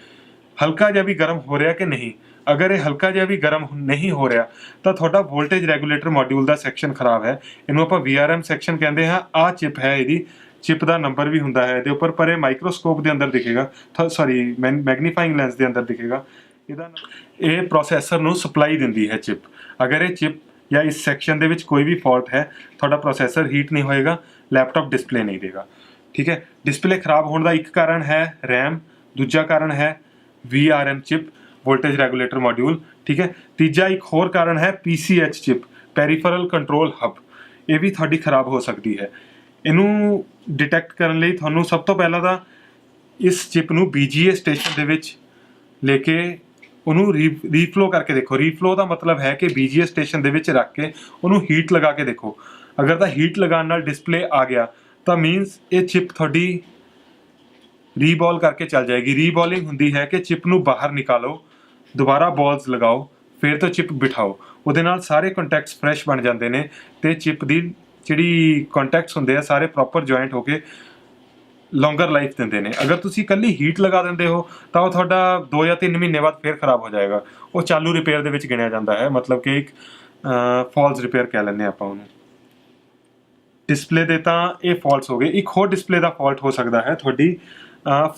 ਹਲਕਾ ਜਿਹਾ ਵੀ ਗਰਮ ਹੋ ਰਿਹਾ ਕਿ ਨਹੀਂ। ਅਗਰ ਇਹ ਹਲਕਾ ਜਿਹਾ ਵੀ ਗਰਮ ਨਹੀਂ ਹੋ ਰਿਹਾ ਤਾਂ ਤੁਹਾਡਾ ਵੋਲਟੇਜ ਰੈਗੂਲੇਟਰ ਮੋਡਿਊਲ ਦਾ ਸੈਕਸ਼ਨ ਖਰਾਬ ਹੈ। ਇਹਨੂੰ ਆਪਾਂ VRM ਸੈਕਸ਼ਨ ਕਹਿੰਦੇ ਹਾਂ। ਆਹ ਚਿਪ ਹੈ, ਇਹਦੀ ਚਿਪ ਦਾ ਨੰਬਰ ਵੀ ਹੁੰਦਾ ਹੈ ਇਹਦੇ ਉੱਪਰ, ਪਰ ਇਹ ਮਾਈਕਰੋਸਕੋਪ ਦੇ ਅੰਦਰ ਦਿਖੇਗਾ, ਸੌਰੀ ਮੈਗਨੀਫਾਈਂਗ ਲੈਂਸ ਦੇ ਅੰਦਰ ਦਿਖੇਗਾ। ਇਹ ਪ੍ਰੋਸੈਸਰ ਨੂੰ ਸਪਲਾਈ ਦਿੰਦੀ ਹੈ ਚਿਪ। ਅਗਰ ਇਹ ਚਿਪ ਜਾਂ ਇਸ ਸੈਕਸ਼ਨ ਦੇ ਵਿੱਚ ਕੋਈ ਵੀ ਫਾਲਟ ਹੈ, ਤੁਹਾਡਾ ਪ੍ਰੋਸੈਸਰ ਹੀਟ ਨਹੀਂ ਹੋਏਗਾ, ਲੈਪਟਾਪ ਡਿਸਪਲੇ ਨਹੀਂ ਦੇਗਾ। ਠੀਕ ਹੈ, ਡਿਸਪਲੇ ਖਰਾਬ ਹੋਣ ਦਾ ਇੱਕ ਕਾਰਨ ਹੈ ਰੈਮ, ਦੂਜਾ ਕਾਰਨ ਹੈ VRM chip, voltage regulator module. ਠੀਕ ਹੈ, ਤੀਜਾ ਇੱਕ ਹੋਰ ਕਾਰਨ ਹੈ PCH ਚਿਪ, ਪੈਰੀਫਰਲ ਕੰਟਰੋਲ ਹਬ। ਇਹ ਵੀ ਤੁਹਾਡੀ ਖਰਾਬ ਹੋ ਸਕਦੀ ਹੈ। ਇਹਨੂੰ ਡਿਟੈਕਟ ਕਰਨ ਲਈ ਤੁਹਾਨੂੰ ਸਭ ਤੋਂ ਪਹਿਲਾਂ ਤਾਂ ਇਸ ਚਿਪ ਨੂੰ BGA ਸਟੇਸ਼ਨ ਦੇ ਵਿੱਚ ਲੈ ਕੇ ਉਹਨੂੰ ਰੀਫਲੋ ਕਰਕੇ ਦੇਖੋ। ਰੀਫਲੋ ਦਾ ਮਤਲਬ ਹੈ ਕਿ BGA ਸਟੇਸ਼ਨ ਦੇ ਵਿੱਚ ਰੱਖ ਕੇ ਉਹਨੂੰ ਹੀਟ ਲਗਾ ਕੇ ਦੇਖੋ। ਅਗਰ ਤਾਂ ਹੀਟ ਲਗਾਉਣ ਨਾਲ ਡਿਸਪਲੇ ਆ ਗਿਆ ਤਾਂ ਮੀਨਸ ਇਹ ਚਿਪ ਤੁਹਾਡੀ ਰੀਬॉल ਕਰਕੇ ਚੱਲ ਜਾਏਗੀ। ਰੀਬॉलिंग ਹੁੰਦੀ ਹੈ ਕਿ ਚਿਪ ਨੂੰ ਬਾਹਰ ਨਿਕਾਲੋ, ਦੁਬਾਰਾ ਬॉल्स ਲਗਾਓ, ਫਿਰ ਤੋਂ ਚਿਪ ਬਿਠਾਓ। ਉਹਦੇ ਨਾਲ ਸਾਰੇ ਕੰਟੈਕਟਸ ਫਰੈਸ਼ ਬਣ ਜਾਂਦੇ ਨੇ ਤੇ ਚਿਪ ਦੀ ਜਿਹੜੀ ਕੰਟੈਕਟਸ ਹੁੰਦੇ ਆ ਸਾਰੇ ਪ੍ਰੋਪਰ ਜੁਆਇੰਟ ਹੋ ਕੇ ਲੌਂਗਰ ਲਾਈਫ ਦਿੰਦੇ ਨੇ। ਅਗਰ ਤੁਸੀਂ ਇਕੱਲੀ ਹੀਟ ਲਗਾ ਦਿੰਦੇ ਹੋ ਤਾਂ ਉਹ ਤੁਹਾਡਾ 2 ਜਾਂ 3 ਮਹੀਨੇ ਬਾਅਦ ਫਿਰ ਖਰਾਬ ਹੋ ਜਾਏਗਾ। ਉਹ ਚਾਲੂ ਰਿਪੇਅਰ ਦੇ ਵਿੱਚ ਗਿਣਿਆ ਜਾਂਦਾ ਹੈ, ਮਤਲਬ ਕਿ ਇੱਕ ਫਾਲਸ ਰਿਪੇਅਰ ਕਹਿ ਲੈਂਦੇ ਆਪਾਂ ਉਹਨੂੰ। ਡਿਸਪਲੇ ਦੇ ਤਾਂ ਇਹ ਫਾਲਟਸ ਹੋ ਗਏ। ਇੱਕ ਹੋਰ ਡਿਸਪਲੇ ਦਾ ਫਾਲਟ ਹੋ ਸਕਦਾ ਹੈ ਤੁਹਾਡੀ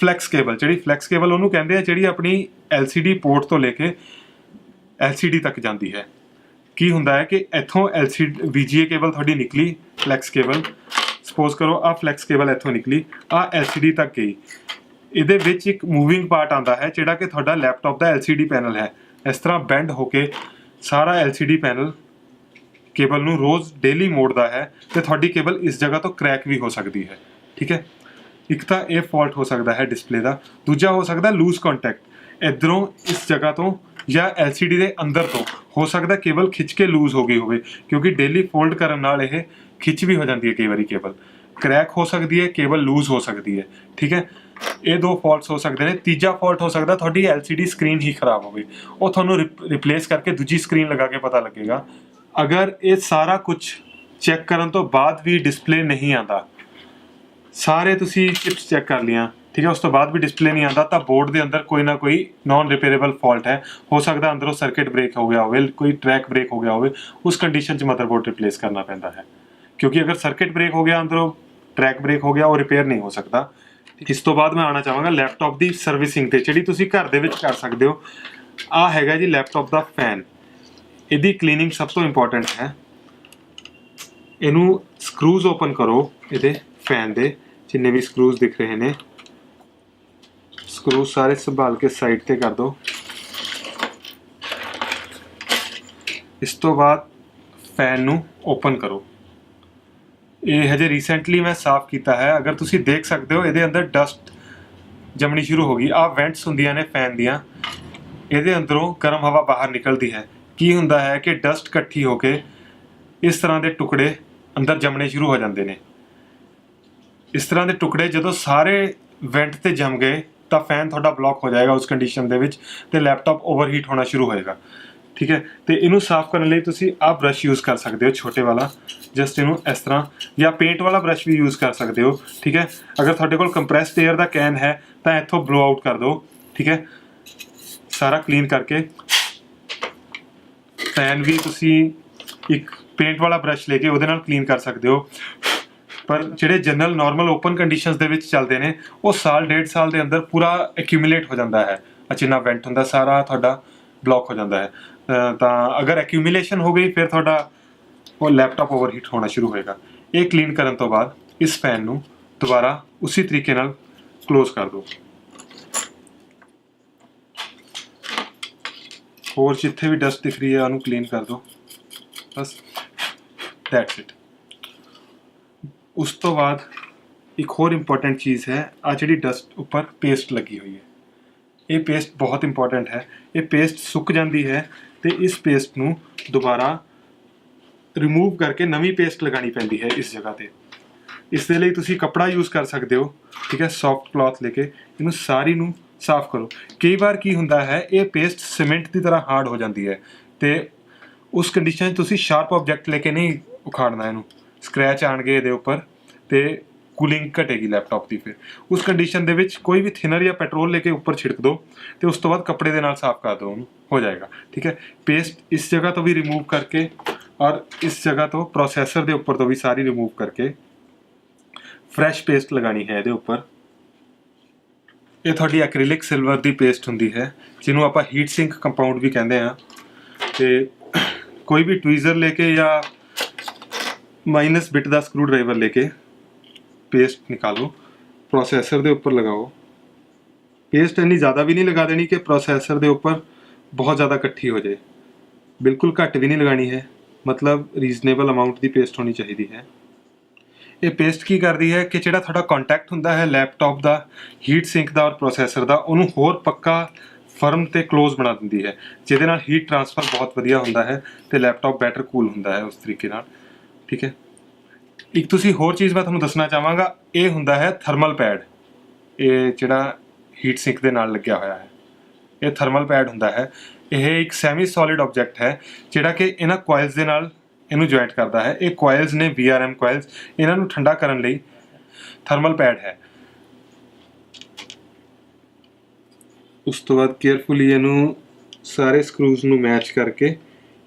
ਫਲੈਕਸ ਕੇਬਲ। ਜਿਹੜੀ ਫਲੈਕਸ ਕੇਬਲ ਉਹਨੂੰ ਕਹਿੰਦੇ ਆ, ਜਿਹੜੀ ਆਪਣੀ LCD ਪੋਰਟ ਤੋਂ ਲੈ ਕੇ LCD ਤੱਕ ਜਾਂਦੀ ਹੈ। ਕੀ ਹੁੰਦਾ ਹੈ ਕਿ ਇੱਥੋਂ VGA ਕੇਬਲ ਤੁਹਾਡੀ ਨਿਕਲੀ, ਫਲੈਕਸ ਕੇਬਲ, ਸਪੋਜ਼ ਕਰੋ ਆਹ ਫਲੈਕਸ ਕੇਬਲ ਇੱਥੋਂ ਨਿਕਲੀ, ਆਹ LCD ਤੱਕ ਗਈ। ਇਹਦੇ ਵਿੱਚ ਇੱਕ ਮੂਵਿੰਗ ਪਾਰਟ ਆਉਂਦਾ ਹੈ ਜਿਹੜਾ ਕਿ ਤੁਹਾਡਾ ਲੈਪਟਾਪ ਦਾ LCD ਪੈਨਲ ਹੈ। ਇਸ ਤਰ੍ਹਾਂ ਬੈਂਡ ਹੋ ਕੇ ਸਾਰਾ LCD ਪੈਨਲ ਕੇਬਲ ਨੂੰ ਰੋਜ਼ ਡੇਲੀ ਮੋੜਦਾ ਹੈ ਤੇ ਤੁਹਾਡੀ ਕੇਬਲ ਇਸ ਜਗ੍ਹਾ ਤੋਂ ਕਰੈਕ ਵੀ ਹੋ ਸਕਦੀ ਹੈ। ਠੀਕ ਹੈ, ਇੱਕ ਤਾਂ ਇਹ ਫਾਲਟ ਹੋ ਸਕਦਾ ਹੈ ਡਿਸਪਲੇ ਦਾ। ਦੂਜਾ ਹੋ ਸਕਦਾ ਲੂਜ਼ ਕੰਟੈਕਟ, ਇੱਧਰੋਂ ਇਸ ਜਗ੍ਹਾ ਤੋਂ ਜਾਂ LCD ਦੇ ਅੰਦਰ ਤੋਂ ਹੋ ਸਕਦਾ ਕੇਬਲ ਖਿੱਚ ਕੇ ਲੂਜ਼ ਹੋ ਗਈ ਹੋਵੇ, ਕਿਉਂਕਿ ਡੇਲੀ ਫੋਲਡ ਕਰਨ ਨਾਲ ਇਹ ਖਿੱਚ ਵੀ ਹੋ ਜਾਂਦੀ ਹੈ ਕਈ ਵਾਰੀ। ਕੇਬਲ ਕਰੈਕ ਹੋ ਸਕਦੀ ਹੈ, ਕੇਬਲ ਲੂਜ਼ ਹੋ ਸਕਦੀ ਹੈ। ਠੀਕ ਹੈ, ਇਹ ਦੋ ਫਾਲਟਸ ਹੋ ਸਕਦੇ ਨੇ। ਤੀਜਾ ਫਾਲਟ ਹੋ ਸਕਦਾ ਤੁਹਾਡੀ LCD ਸਕਰੀਨ ਹੀ ਖਰਾਬ ਹੋਵੇ, ਉਹ ਤੁਹਾਨੂੰ ਰਿਪਲੇਸ ਕਰਕੇ ਦੂਜੀ ਸਕਰੀਨ ਲਗਾ ਕੇ ਪਤਾ ਲੱਗੇਗਾ। ਅਗਰ ਇਹ ਸਾਰਾ ਕੁਝ ਚੈੱਕ ਕਰਨ ਤੋਂ ਬਾਅਦ ਵੀ ਡਿਸਪਲੇ ਨਹੀਂ ਆਉਂਦਾ, ਸਾਰੇ ਤੁਸੀਂ ਚਿਪਸ ਚੈੱਕ ਕਰ ਲਈਆਂ, ਠੀਕ ਹੈ, ਉਸ ਤੋਂ ਬਾਅਦ ਵੀ ਡਿਸਪਲੇ ਨਹੀਂ ਆਉਂਦਾ, ਤਾਂ ਬੋਰਡ ਦੇ ਅੰਦਰ ਕੋਈ ਨਾ ਕੋਈ ਨਾਨ ਰਿਪੇਅਰੇਬਲ ਫਾਲਟ ਹੈ। ਹੋ ਸਕਦਾ ਅੰਦਰੋਂ ਸਰਕਟ ਬ੍ਰੇਕ ਹੋ ਗਿਆ ਹੋਵੇ, ਕੋਈ ਟਰੈਕ ਬ੍ਰੇਕ ਹੋ ਗਿਆ ਹੋਵੇ। ਉਸ ਕੰਡੀਸ਼ਨ 'ਚ ਮਦਰਬੋਰਡ ਰਿਪਲੇਸ ਕਰਨਾ ਪੈਂਦਾ ਹੈ, ਕਿਉਂਕਿ ਅਗਰ ਸਰਕਟ ਬ੍ਰੇਕ ਹੋ ਗਿਆ, ਅੰਦਰੋਂ ਟਰੈਕ ਬ੍ਰੇਕ ਹੋ ਗਿਆ, ਉਹ ਰਿਪੇਅਰ ਨਹੀਂ ਹੋ ਸਕਦਾ। ਇਸ ਤੋਂ ਬਾਅਦ ਮੈਂ ਆਉਣਾ ਚਾਹਾਂਗਾ ਲੈਪਟਾਪ ਦੀ ਸਰਵਿਸਿੰਗ ਤੇ, ਜਿਹੜੀ ਤੁਸੀਂ ਘਰ ਦੇ ਵਿੱਚ ਕਰ ਸਕਦੇ ਹੋ। ਆਹ ਹੈਗਾ ਜੀ ਲੈਪਟਾਪ ਦਾ ਫੈਨ। ਇਹਦੀ ਕਲੀਨਿੰਗ ਸਭ ਤੋਂ ਇੰਪੋਰਟੈਂਟ ਹੈ। ਇਹਨੂੰ ਸਕਰੂਜ਼ ਓਪਨ ਕਰੋ, ਇਹਦੇ ਫੈਨ ਦੇ ਜਿੰਨੇ ਵੀ ਸਕਰੂਜ਼ ਦਿਖ ਰਹੇ ਨੇ, ਸਕਰੂ ਸਾਰੇ ਸੰਭਾਲ ਕੇ ਸਾਈਡ ਤੇ ਕਰ ਦਿਓ। ਇਸ ਤੋਂ ਬਾਅਦ ਫੈਨ ਨੂੰ ਓਪਨ ਕਰੋ। ਇਹ ਹਜੇ ਰੀਸੈਂਟਲੀ ਮੈਂ ਸਾਫ਼ ਕੀਤਾ ਹੈ। ਅਗਰ ਤੁਸੀਂ ਦੇਖ ਸਕਦੇ ਹੋ ਇਹਦੇ ਅੰਦਰ ਡਸਟ ਜੰਮਣੀ ਸ਼ੁਰੂ ਹੋ ਗਈ। ਆਹ ਵੈਂਟਸ ਹੁੰਦੀਆਂ ਨੇ ਫੈਨ ਦੀਆਂ, ਇਹਦੇ ਅੰਦਰੋਂ ਗਰਮ ਹਵਾ ਬਾਹਰ ਨਿਕਲਦੀ ਹੈ। ਕੀ ਹੁੰਦਾ ਹੈ ਕਿ ਡਸਟ ਇਕੱਠੀ ਹੋ ਕੇ ਇਸ ਤਰ੍ਹਾਂ ਦੇ ਟੁਕੜੇ ਅੰਦਰ ਜੰਮਣੇ ਸ਼ੁਰੂ ਹੋ ਜਾਂਦੇ ਨੇ। ਇਸ ਤਰ੍ਹਾਂ ਦੇ ਟੁਕੜੇ ਜਦੋਂ ਸਾਰੇ ਵੈਂਟ ਤੇ ਜੰਮ ਗਏ ਤਾਂ ਫੈਨ ਤੁਹਾਡਾ ਬਲੌਕ ਹੋ ਜਾਏਗਾ ਉਸ ਕੰਡੀਸ਼ਨ ਦੇ ਵਿੱਚ, ਤੇ ਲੈਪਟਾਪ ਓਵਰਹੀਟ ਹੋਣਾ ਸ਼ੁਰੂ ਹੋਏਗਾ। ਠੀਕ ਹੈ, ਤੇ ਇਹਨੂੰ ਸਾਫ਼ ਕਰਨ ਲਈ ਤੁਸੀਂ ਆਹ ਬ੍ਰਸ਼ ਯੂਜ਼ ਕਰ ਸਕਦੇ ਹੋ, ਛੋਟੇ ਵਾਲਾ, ਜਸਟ ਇਹਨੂੰ ਇਸ ਤਰ੍ਹਾਂ, ਜਾਂ ਪੇਂਟ ਵਾਲਾ ਬ੍ਰਸ਼ ਵੀ ਯੂਜ਼ ਕਰ ਸਕਦੇ ਹੋ। ਠੀਕ ਹੈ, ਅਗਰ ਤੁਹਾਡੇ ਕੋਲ ਕੰਪਰੈਸਡ 에ਅਰ ਦਾ ਕੈਨ ਹੈ ਤਾਂ ਇੱਥੋਂ ਬਲੋ ਆਊਟ ਕਰ ਦਿਓ। ਠੀਕ ਹੈ, ਸਾਰਾ ਕਲੀਨ ਕਰਕੇ। ਫੈਨ ਵੀ ਤੁਸੀਂ ਇੱਕ ਪੇਂਟ ਵਾਲਾ ਬ੍ਰਸ਼ ਲੈ ਕੇ ਉਹਦੇ ਨਾਲ ਕਲੀਨ ਕਰ ਸਕਦੇ ਹੋ, ਪਰ ਜਿਹੜੇ ਜਨਰਲ ਨਾਰਮਲ ਓਪਨ ਕੰਡੀਸ਼ਨਸ ਦੇ ਵਿੱਚ ਚੱਲਦੇ ਨੇ ਉਹ ਸਾਲ ਡੇਢ ਸਾਲ ਦੇ ਅੰਦਰ ਪੂਰਾ ਐਕਿਊਮੂਲੇਟ ਹੋ ਜਾਂਦਾ ਹੈ। ਜਿੰਨਾ ਵੈਂਟ ਹੁੰਦਾ ਸਾਰਾ ਤੁਹਾਡਾ ਬਲੌਕ ਹੋ ਜਾਂਦਾ ਹੈ। ਤਾਂ ਅਗਰ ਐਕਿਊਮੂਲੇਸ਼ਨ ਹੋ ਗਈ ਫਿਰ ਤੁਹਾਡਾ ਉਹ ਲੈਪਟਾਪ ਓਵਰਹੀਟ ਹੋਣਾ ਸ਼ੁਰੂ ਹੋਏਗਾ। ਇਹ ਕਲੀਨ ਕਰਨ ਤੋਂ ਬਾਅਦ ਇਸ ਫੈਨ ਨੂੰ ਦੁਬਾਰਾ ਉਸੇ ਤਰੀਕੇ ਨਾਲ ਕਲੋਜ਼ ਕਰ ਦਿਓ। ਹੋਰ ਜਿੱਥੇ ਵੀ ਡਸਟ ਦਿਖ ਰਹੀ ਹੈ ਉਹਨੂੰ ਕਲੀਨ ਕਰ ਦਿਓ, ਬਸ ਦੈਟਸ ਇਟ। ਉਸ ਤੋਂ ਬਾਅਦ ਇੱਕ ਹੋਰ ਇੰਪੋਰਟੈਂਟ ਚੀਜ਼ ਹੈ, ਆ ਜਿਹੜੀ ਡਸਟ ਉੱਪਰ ਪੇਸਟ ਲੱਗੀ ਹੋਈ ਹੈ, ਇਹ ਪੇਸਟ ਬਹੁਤ ਇੰਪੋਰਟੈਂਟ ਹੈ। ਇਹ ਪੇਸਟ ਸੁੱਕ ਜਾਂਦੀ ਹੈ ਤੇ ਇਸ ਪੇਸਟ ਨੂੰ ਦੁਬਾਰਾ ਰਿਮੂਵ ਕਰਕੇ ਨਵੀਂ ਪੇਸਟ ਲਗਾਉਣੀ ਪੈਂਦੀ ਹੈ ਇਸ ਜਗ੍ਹਾ ਤੇ। ਇਸ ਦੇ ਲਈ ਤੁਸੀਂ ਕੱਪੜਾ ਯੂਜ਼ ਕਰ ਸਕਦੇ ਹੋ। ਠੀਕ ਹੈ, ਸੌਫਟ ਕਲੌਥ ਲੈ ਕੇ ਇਹਨੂੰ ਸਾਰੀ ਨੂੰ ਸਾਫ਼ ਕਰੋ। ਕਈ ਵਾਰ ਕੀ ਹੁੰਦਾ ਹੈ, ਇਹ ਪੇਸਟ ਸੀਮੈਂਟ ਦੀ ਤਰ੍ਹਾਂ ਹਾਰਡ ਹੋ ਜਾਂਦੀ ਹੈ ਤੇ ਉਸ ਕੰਡੀਸ਼ਨ 'ਚ ਤੁਸੀਂ ਸ਼ਾਰਪ ਆਬਜੈਕਟ ਲੈ ਕੇ ਨਹੀਂ ਉਖਾੜਨਾ ਇਹਨੂੰ, ਸਕ੍ਰੈਚ ਆਣਗੇ ਇਹਦੇ ਉੱਪਰ ਤੇ ਕੂਲਿੰਗ ਘਟੇਗੀ ਲੈਪਟਾਪ ਦੀ। ਫਿਰ ਉਸ ਕੰਡੀਸ਼ਨ ਦੇ ਵਿੱਚ ਕੋਈ ਵੀ ਥਿਨਰ ਜਾਂ ਪੈਟਰੋਲ ਲੈ ਕੇ ਉੱਪਰ ਛਿੜਕ ਦਿਓ ਤੇ ਉਸ ਤੋਂ ਬਾਅਦ ਕੱਪੜੇ ਦੇ ਨਾਲ ਸਾਫ਼ ਕਰ ਦਿਓ, ਉਹਨੂੰ ਹੋ ਜਾਏਗਾ। ਠੀਕ ਹੈ, ਪੇਸਟ ਇਸ ਜਗ੍ਹਾ ਤੋਂ ਵੀ ਰਿਮੂਵ ਕਰਕੇ ਔਰ ਇਸ ਜਗ੍ਹਾ ਤੋਂ ਪ੍ਰੋਸੈਸਰ ਦੇ ਉੱਪਰ ਤੋਂ ਵੀ ਸਾਰੀ ਰਿਮੂਵ ਕਰਕੇ ਫਰੈਸ਼ ਪੇਸਟ ਲਗਾਣੀ ਹੈ ਇਹਦੇ ਉੱਪਰ। ਇਹ ਤੁਹਾਡੀ ਐਕ੍ਰੀਲਿਕ ਸਿਲਵਰ ਦੀ ਪੇਸਟ ਹੁੰਦੀ ਹੈ ਜਿਹਨੂੰ ਆਪਾਂ ਹੀਟ ਸਿੰਕ ਕੰਪਾਊਂਡ ਵੀ ਕਹਿੰਦੇ ਹਾਂ। ਤੇ ਕੋਈ ਵੀ ਟਵੀਜ਼ਰ ਲੈ ਕੇ ਜਾਂ ਮਾਈਨਸ ਬਿਟ ਦਾ ਸਕਰੂ ਡਰਾਈਵਰ ਲੈ ਕੇ ਪੇਸਟ ਨਿਕਾਲੋ, ਪ੍ਰੋਸੈਸਰ ਦੇ ਉੱਪਰ ਲਗਾਓ। ਪੇਸਟ ਇੰਨੀ ਜ਼ਿਆਦਾ ਵੀ ਨਹੀਂ ਲਗਾ ਦੇਣੀ ਕਿ ਪ੍ਰੋਸੈਸਰ ਦੇ ਉੱਪਰ ਬਹੁਤ ਜ਼ਿਆਦਾ ਇਕੱਠੀ ਹੋ ਜਾਏ, ਬਿਲਕੁਲ ਘੱਟ ਵੀ ਨਹੀਂ ਲਗਾਣੀ ਹੈ, ਮਤਲਬ ਰੀਜ਼ਨੇਬਲ ਅਮਾਊਂਟ ਦੀ ਪੇਸਟ ਹੋਣੀ ਚਾਹੀਦੀ ਹੈ। ਇਹ ਪੇਸਟ ਕੀ ਕਰਦੀ ਹੈ ਕਿ ਜਿਹੜਾ ਤੁਹਾਡਾ ਕੰਟੈਕਟ ਹੁੰਦਾ ਹੈ ਲੈਪਟਾਪ ਦਾ, ਹੀਟ ਸਿੰਕ ਦਾ ਔਰ ਪ੍ਰੋਸੈਸਰ ਦਾ, ਉਹਨੂੰ ਹੋਰ ਪੱਕਾ, ਫਰਮ ਤੇ ਕਲੋਜ਼ ਬਣਾ ਦਿੰਦੀ ਹੈ, ਜਿਹਦੇ ਨਾਲ ਹੀਟ ਟ੍ਰਾਂਸਫਰ ਬਹੁਤ ਵਧੀਆ ਹੁੰਦਾ ਹੈ ਤੇ ਲੈਪਟਾਪ ਬੈਟਰ ਕੂਲ ਹੁੰਦਾ ਹੈ ਉਸ ਤਰੀਕੇ ਨਾਲ। ਠੀਕ ਹੈ, ਇੱਕ ਤੁਸੀਂ ਹੋਰ ਚੀਜ਼ ਮੈਂ ਤੁਹਾਨੂੰ ਦੱਸਣਾ ਚਾਹਾਂਗਾ, ਇਹ ਹੁੰਦਾ ਹੈ ਥਰਮਲ ਪੈਡ। ਇਹ ਜਿਹੜਾ ਹੀਟ ਸਿੰਕ ਦੇ ਨਾਲ ਲੱਗਿਆ ਹੋਇਆ ਹੈ, ਇਹ ਥਰਮਲ ਪੈਡ ਹੁੰਦਾ ਹੈ। ਇਹ ਇੱਕ ਸੈਮੀ ਸੋਲਿਡ ਆਬਜੈਕਟ ਹੈ ਜਿਹੜਾ ਕਿ ਇਹਨਾਂ ਕੋਇਲਸ ਦੇ ਨਾਲ ਇਹਨੂੰ ਜੁਆਇੰਟ ਕਰਦਾ ਹੈ। ਇਹ ਕੋਇਲਸ ਨੇ VRM ਕੋਇਲਸ, ਇਹਨਾਂ ਨੂੰ ਠੰਡਾ ਕਰਨ ਲਈ ਥਰਮਲ ਪੈਡ ਹੈ। ਉਸ ਤੋਂ ਬਾਅਦ ਕੇਅਰਫੁਲੀ ਇਹਨੂੰ ਸਾਰੇ ਸਕਰੂਜ਼ ਨੂੰ ਮੈਚ ਕਰਕੇ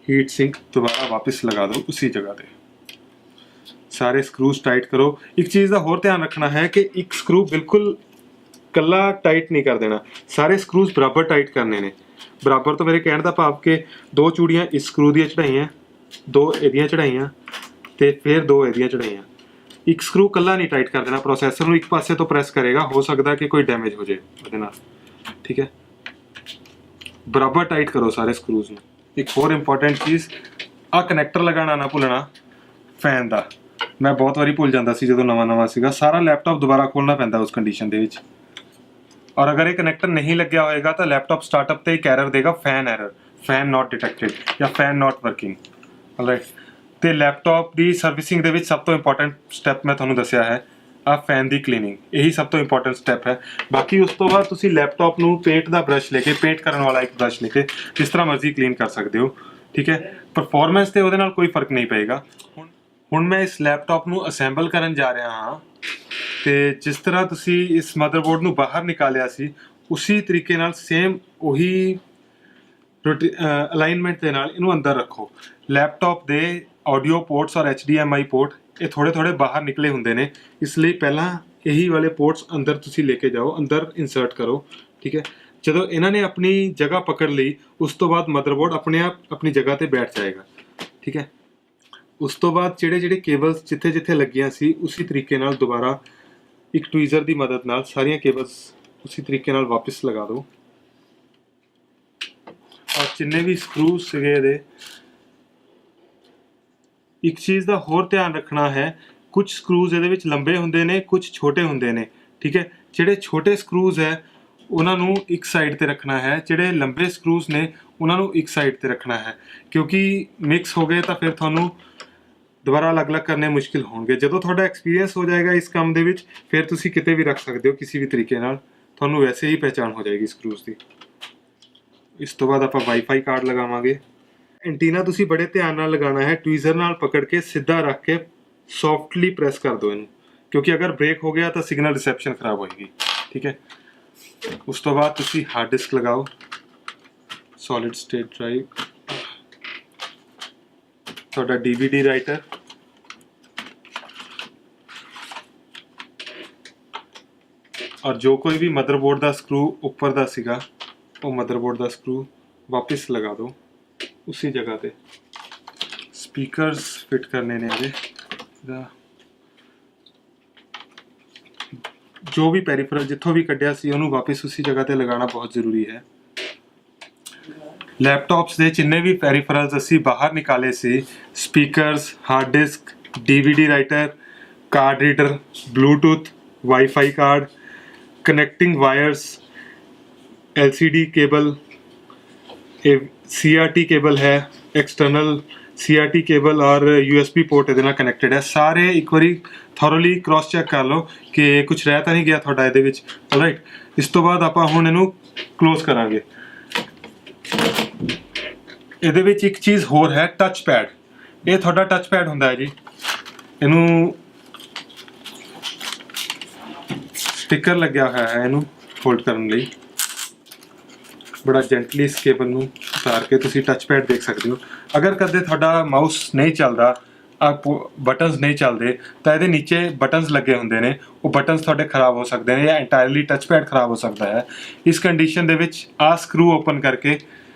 ਹੀਟ ਸਿੰਕ ਦੁਬਾਰਾ ਵਾਪਸ ਲਗਾ ਦਿਓ ਉसी ਜਗ੍ਹਾ ਤੇ। ਸਾਰੇ ਸਕਰੂਜ਼ ਟਾਈਟ ਕਰੋ। ਇੱਕ ਚੀਜ਼ ਦਾ ਹੋਰ ਧਿਆਨ ਰੱਖਣਾ ਹੈ ਕਿ ਇੱਕ ਸਕਰੂ ਬਿਲਕੁਲ ਕੱਲਾ ਟਾਈਟ ਨਹੀਂ ਕਰ ਦੇਣਾ, ਸਾਰੇ ਸਕਰੂਜ਼ ਬਰਾਬਰ ਟਾਈਟ ਕਰਨੇ ਨੇ। ਬਰਾਬਰ ਤੋਂ ਮੇਰੇ ਕਹਿਣ ਦਾ ਭਾਵ ਕਿ 2 ਚੂੜੀਆਂ ਇਸ ਸਕਰੂ ਦੀਆਂ ਚੜਾਈਆਂ, 2 ਇਹਦੀਆਂ ਚੜਾਈਆਂ ਤੇ ਫਿਰ 2 ਇਹਦੀਆਂ ਚੜਾਈਆਂ। ਇੱਕ ਸਕਰੂ ਕੱਲਾ ਨਹੀਂ ਟਾਈਟ ਕਰ ਦੇਣਾ, ਪ੍ਰੋਸੈਸਰ ਨੂੰ ਇੱਕ ਪਾਸੇ ਤੋਂ ਪ੍ਰੈਸ ਕਰੇਗਾ, ਹੋ ਸਕਦਾ ਕਿ ਕੋਈ ਡੈਮੇਜ ਹੋ ਜਾਏ ਉਹਦੇ ਨਾਲ। ਠੀਕ ਹੈ, ਬਰਾਬਰ ਟਾਈਟ ਕਰੋ ਸਾਰੇ ਸਕਰੂਜ਼ ਨੂੰ। ਇੱਕ ਹੋਰ ਇੰਪੋਰਟੈਂਟ ਚੀਜ਼, ਆਹ ਕਨੈਕਟਰ ਲਗਾਉਣਾ ਨਾ ਭੁੱਲਣਾ ਫੈਨ ਦਾ। ਮੈਂ ਬਹੁਤ ਵਾਰੀ ਭੁੱਲ ਜਾਂਦਾ ਸੀ ਜਦੋਂ ਨਵਾਂ ਸੀਗਾ, ਸਾਰਾ ਲੈਪਟਾਪ ਦੁਬਾਰਾ ਖੋਲ੍ਹਣਾ ਪੈਂਦਾ ਉਸ ਕੰਡੀਸ਼ਨ ਦੇ ਵਿੱਚ। ਔਰ ਅਗਰ ਇਹ ਕਨੈਕਟਰ ਨਹੀਂ ਲੱਗਿਆ ਹੋਏਗਾ ਤਾਂ ਲੈਪਟਾਪ ਸਟਾਰਟਅਪ ਤੇ ਇੱਕ ਐਰਰ ਦੇਗਾ, ਫੈਨ ਐਰਰ, ਫੈਨ ਨਾਟ ਡਿਟੈਕਟਡ ਜਾਂ ਫੈਨ ਨਾਟ ਵਰਕਿੰਗ। ਰਾਈਟ, ਤੇ ਲੈਪਟਾਪ ਦੀ ਸਰਵਿਸਿੰਗ ਦੇ ਵਿੱਚ ਸਭ ਤੋਂ ਇੰਪੋਰਟੈਂਟ ਸਟੈਪ ਮੈਂ ਤੁਹਾਨੂੰ ਦੱਸਿਆ ਹੈ, ਆਹ ਫੈਨ ਦੀ ਕਲੀਨਿੰਗ, ਇਹੀ ਸਭ ਤੋਂ ਇੰਪੋਰਟੈਂਟ ਸਟੈਪ ਹੈ। ਬਾਕੀ ਉਸ ਤੋਂ ਬਾਅਦ ਤੁਸੀਂ ਲੈਪਟਾਪ ਨੂੰ ਪੇਂਟ ਦਾ ਬ੍ਰਸ਼ ਲੈ ਕੇ, ਪੇਂਟ ਕਰਨ ਵਾਲਾ ਇੱਕ ਬ੍ਰਸ਼ ਲੈ ਕੇ ਜਿਸ ਤਰ੍ਹਾਂ ਮਰਜ਼ੀ ਕਲੀਨ ਕਰ ਸਕਦੇ ਹੋ। ਠੀਕ ਹੈ, ਪਰਫਾਰਮੈਂਸ ਤੇ ਉਹਦੇ ਨਾਲ ਕੋਈ ਫਰਕ ਨਹੀਂ ਪਏਗਾ। ਹੁਣ ਮੈਂ ਇਸ ਲੈਪਟਾਪ ਨੂੰ ਅਸੈਂਬਲ ਕਰਨ ਜਾ ਰਿਹਾ ਹਾਂ ਤੇ ਜਿਸ ਤਰ੍ਹਾਂ ਤੁਸੀਂ ਇਸ ਮਦਰਬੋਰਡ ਨੂੰ ਬਾਹਰ ਨਿਕਾਲਿਆ ਸੀ ਉਸੇ ਤਰੀਕੇ ਨਾਲ ਸੇਮ ਉਹੀ ਅਲਾਈਨਮੈਂਟ ਦੇ ਨਾਲ ਇਹਨੂੰ ਅੰਦਰ ਰੱਖੋ। ਲੈਪਟਾਪ ਦੇ ਆਡੀਓ ਪੋਰਟਸ ਔਰ HDMI ਪੋਰਟ ਇਹ ਥੋੜੇ ਬਾਹਰ ਨਿਕਲੇ ਹੁੰਦੇ ਨੇ, ਇਸ ਲਈ ਪਹਿਲਾਂ ਇਹੀ ਵਾਲੇ ਪੋਰਟਸ ਅੰਦਰ ਤੁਸੀਂ ਲੈ ਕੇ ਜਾਓ, ਅੰਦਰ ਇਨਸਰਟ ਕਰੋ। ਠੀਕ ਹੈ, ਜਦੋਂ ਇਹਨਾਂ ਨੇ ਆਪਣੀ ਜਗ੍ਹਾ ਪਕੜ ਲਈ ਉਸ ਤੋਂ ਬਾਅਦ ਮਦਰਬੋਰਡ ਆਪਣੇ ਆਪ ਆਪਣੀ ਜਗ੍ਹਾ ਤੇ ਬੈਠ ਜਾਏਗਾ। ਠੀਕ ਹੈ, ਉਸ ਤੋਂ ਬਾਅਦ ਜਿਹੜੇ ਕੇਬਲਸ ਜਿੱਥੇ ਲੱਗੀਆਂ ਸੀ ਉਸੇ ਤਰੀਕੇ ਨਾਲ ਦੁਬਾਰਾ ਇੱਕ ਟਵੀਜ਼ਰ ਦੀ ਮਦਦ ਨਾਲ ਸਾਰੀਆਂ ਕੇਬਲਸ ਉਸੇ ਤਰੀਕੇ ਨਾਲ ਵਾਪਸ ਲਗਾ ਦਿਓ। ਔਰ ਜਿੰਨੇ ਵੀ ਸਕਰੂ ਸੀਗੇ ਇਹਦੇ, ਇੱਕ ਚੀਜ਼ ਦਾ ਹੋਰ ਧਿਆਨ ਰੱਖਣਾ ਹੈ, ਕੁਝ ਸਕਰੂਜ਼ ਇਹਦੇ ਵਿੱਚ ਲੰਬੇ ਹੁੰਦੇ ਨੇ, ਕੁਝ ਛੋਟੇ ਹੁੰਦੇ ਨੇ। ਠੀਕ ਹੈ, ਜਿਹੜੇ ਛੋਟੇ ਸਕਰੂਜ਼ ਹੈ ਉਹਨਾਂ ਨੂੰ ਇੱਕ ਸਾਈਡ ਤੇ ਰੱਖਣਾ ਹੈ, ਜਿਹੜੇ ਲੰਬੇ ਸਕਰੂਜ਼ ਨੇ ਉਹਨਾਂ ਨੂੰ ਇੱਕ ਸਾਈਡ ਤੇ ਰੱਖਣਾ ਹੈ, ਕਿਉਂਕਿ ਮਿਕਸ ਹੋ ਗਏ ਤਾਂ ਫਿਰ ਤੁਹਾਨੂੰ ਦੁਬਾਰਾ ਅਲੱਗ-ਅਲੱਗ ਕਰਨੇ ਮੁਸ਼ਕਿਲ ਹੋਣਗੇ। ਜਦੋਂ ਤੁਹਾਡਾ ਐਕਸਪੀਰੀਅੰਸ ਹੋ ਜਾਏਗਾ ਇਸ ਕੰਮ ਦੇ ਵਿੱਚ, ਫਿਰ ਤੁਸੀਂ ਕਿਤੇ ਵੀ ਰੱਖ ਸਕਦੇ ਹੋ ਕਿਸੇ ਵੀ ਤਰੀਕੇ ਨਾਲ, ਤੁਹਾਨੂੰ ਵੈਸੇ ਹੀ ਪਹਿਚਾਣ ਹੋ ਜਾਏਗੀ ਸਕਰੂਜ਼ ਦੀ। ਇਸ ਤੋਂ ਬਾਅਦ ਆਪਾਂ ਵਾਈਫਾਈ ਕਾਰਡ ਲਗਾਵਾਂਗੇ। ਐਂਟੀਨਾ ਤੁਸੀਂ ਬੜੇ ਧਿਆਨ ਨਾਲ ਲਗਾਉਣਾ ਹੈ, ਟਵੀਜ਼ਰ ਨਾਲ ਪਕੜ ਕੇ ਸਿੱਧਾ ਰੱਖ ਕੇ ਸੌਫਟਲੀ ਪ੍ਰੈਸ ਕਰ ਦਿਓ ਇਹਨੂੰ, ਕਿਉਂਕਿ ਅਗਰ ਬ੍ਰੇਕ ਹੋ ਗਿਆ ਤਾਂ ਸਿਗਨਲ ਰਿਸੈਪਸ਼ਨ ਖਰਾਬ ਹੋਏਗੀ। ਠੀਕ ਹੈ, ਉਸ ਤੋਂ ਬਾਅਦ ਤੁਸੀਂ ਹਾਰਡ ਡਿਸਕ ਲਗਾਓ, ਸੋਲਿਡ ਸਟੇਟ ਡਰਾਈਵ, ਤੁਹਾਡਾ DVD ਰਾਈਟਰ, ਔਰ ਜੋ ਕੋਈ ਵੀ ਮਦਰਬੋਰਡ ਦਾ ਸਕਰੂ ਉੱਪਰ ਦਾ ਸੀਗਾ ਉਹ ਮਦਰਬੋਰਡ ਦਾ ਸਕਰੂ ਵਾਪਸ ਲਗਾ ਦਿਓ ਉसी जगह पे। स्पीकर्स फिट करने ने ਇਹਦੇ जो भी ਪੈਰੀਫਰਲ ਜਿੱਥੋਂ ਵੀ ਕੱਢਿਆ ਸੀ ਉਹਨੂੰ ਵਾਪਸ ਉसी ਜਗ੍ਹਾ ਤੇ ਲਗਾਉਣਾ ਬਹੁਤ ਜ਼ਰੂਰੀ ਹੈ। ਲੈਪਟਾਪਸ ਦੇ ਜਿੰਨੇ ਵੀ ਪੈਰੀਫਰਲਸ ਅਸੀਂ ਬਾਹਰ ਨਿਕਾਲੇ ਸੀ, speakers, hard disk, DVD writer, card reader, bluetooth, wifi card, connecting wires, LCD cable, CRT cable है, एक्सटर्नल CRT केबल और USB पोर्ट ਇਹਦੇ ਨਾਲ ਕਨੈਕਟਡ ਹੈ। ਸਾਰੇ ਇੱਕ ਵਾਰੀ ਥੋਰਲੀ ਕ੍ਰਾਸ ਚੈੱਕ ਕਰ ਲਓ ਕਿ ਕੁਝ ਰਹਿ ਤਾਂ ਨਹੀਂ ਗਿਆ ਤੁਹਾਡਾ ਇਹਦੇ ਵਿੱਚ। ਰਾਈਟ, ਇਸ ਤੋਂ ਬਾਅਦ ਆਪਾਂ ਹੁਣ ਇਹਨੂੰ ਕਲੋਜ਼ ਕਰਾਂਗੇ। ਇਹਦੇ ਵਿੱਚ ਇੱਕ ਚੀਜ਼ ਹੋਰ ਹੈ, ਟੱਚ ਪੈਡ। ਇਹ ਤੁਹਾਡਾ ਟੱਚ ਪੈਡ ਹੁੰਦਾ ਹੈ ਜੀ, ਇਹਨੂੰ ਸਟਿੱਕਰ ਲੱਗਿਆ ਹੋਇਆ ਹੈ ਇਹਨੂੰ ਹੋਲਡ ਕਰਨ ਲਈ। ਬੜਾ ਜੈਂਟਲੀ ਇਸ ਕੇਬਲ ਨੂੰ ਉਤਾਰ ਕੇ ਤੁਸੀਂ ਟੱਚ ਪੈਡ ਦੇਖ ਸਕਦੇ ਹੋ। ਅਗਰ ਕਦੇ ਤੁਹਾਡਾ ਮਾਊਸ ਨਹੀਂ ਚੱਲਦਾ, ਬਟਨਸ ਨਹੀਂ ਚੱਲਦੇ, ਤਾਂ ਇਹਦੇ ਨੀਚੇ ਬਟਨਸ ਲੱਗੇ ਹੁੰਦੇ ਨੇ, ਉਹ ਬਟਨਸ ਤੁਹਾਡੇ ਖਰਾਬ ਹੋ ਸਕਦੇ ਨੇ ਜਾਂ ਇੰਟਾਇਰਲੀ ਟੱਚ ਪੈਡ ਖਰਾਬ ਹੋ ਸਕਦਾ ਹੈ। ਇਸ ਕੰਡੀਸ਼ਨ ਦੇ ਵਿੱਚ ਆਹ ਸਕਰੂ ਓਪਨ ਕਰਕੇ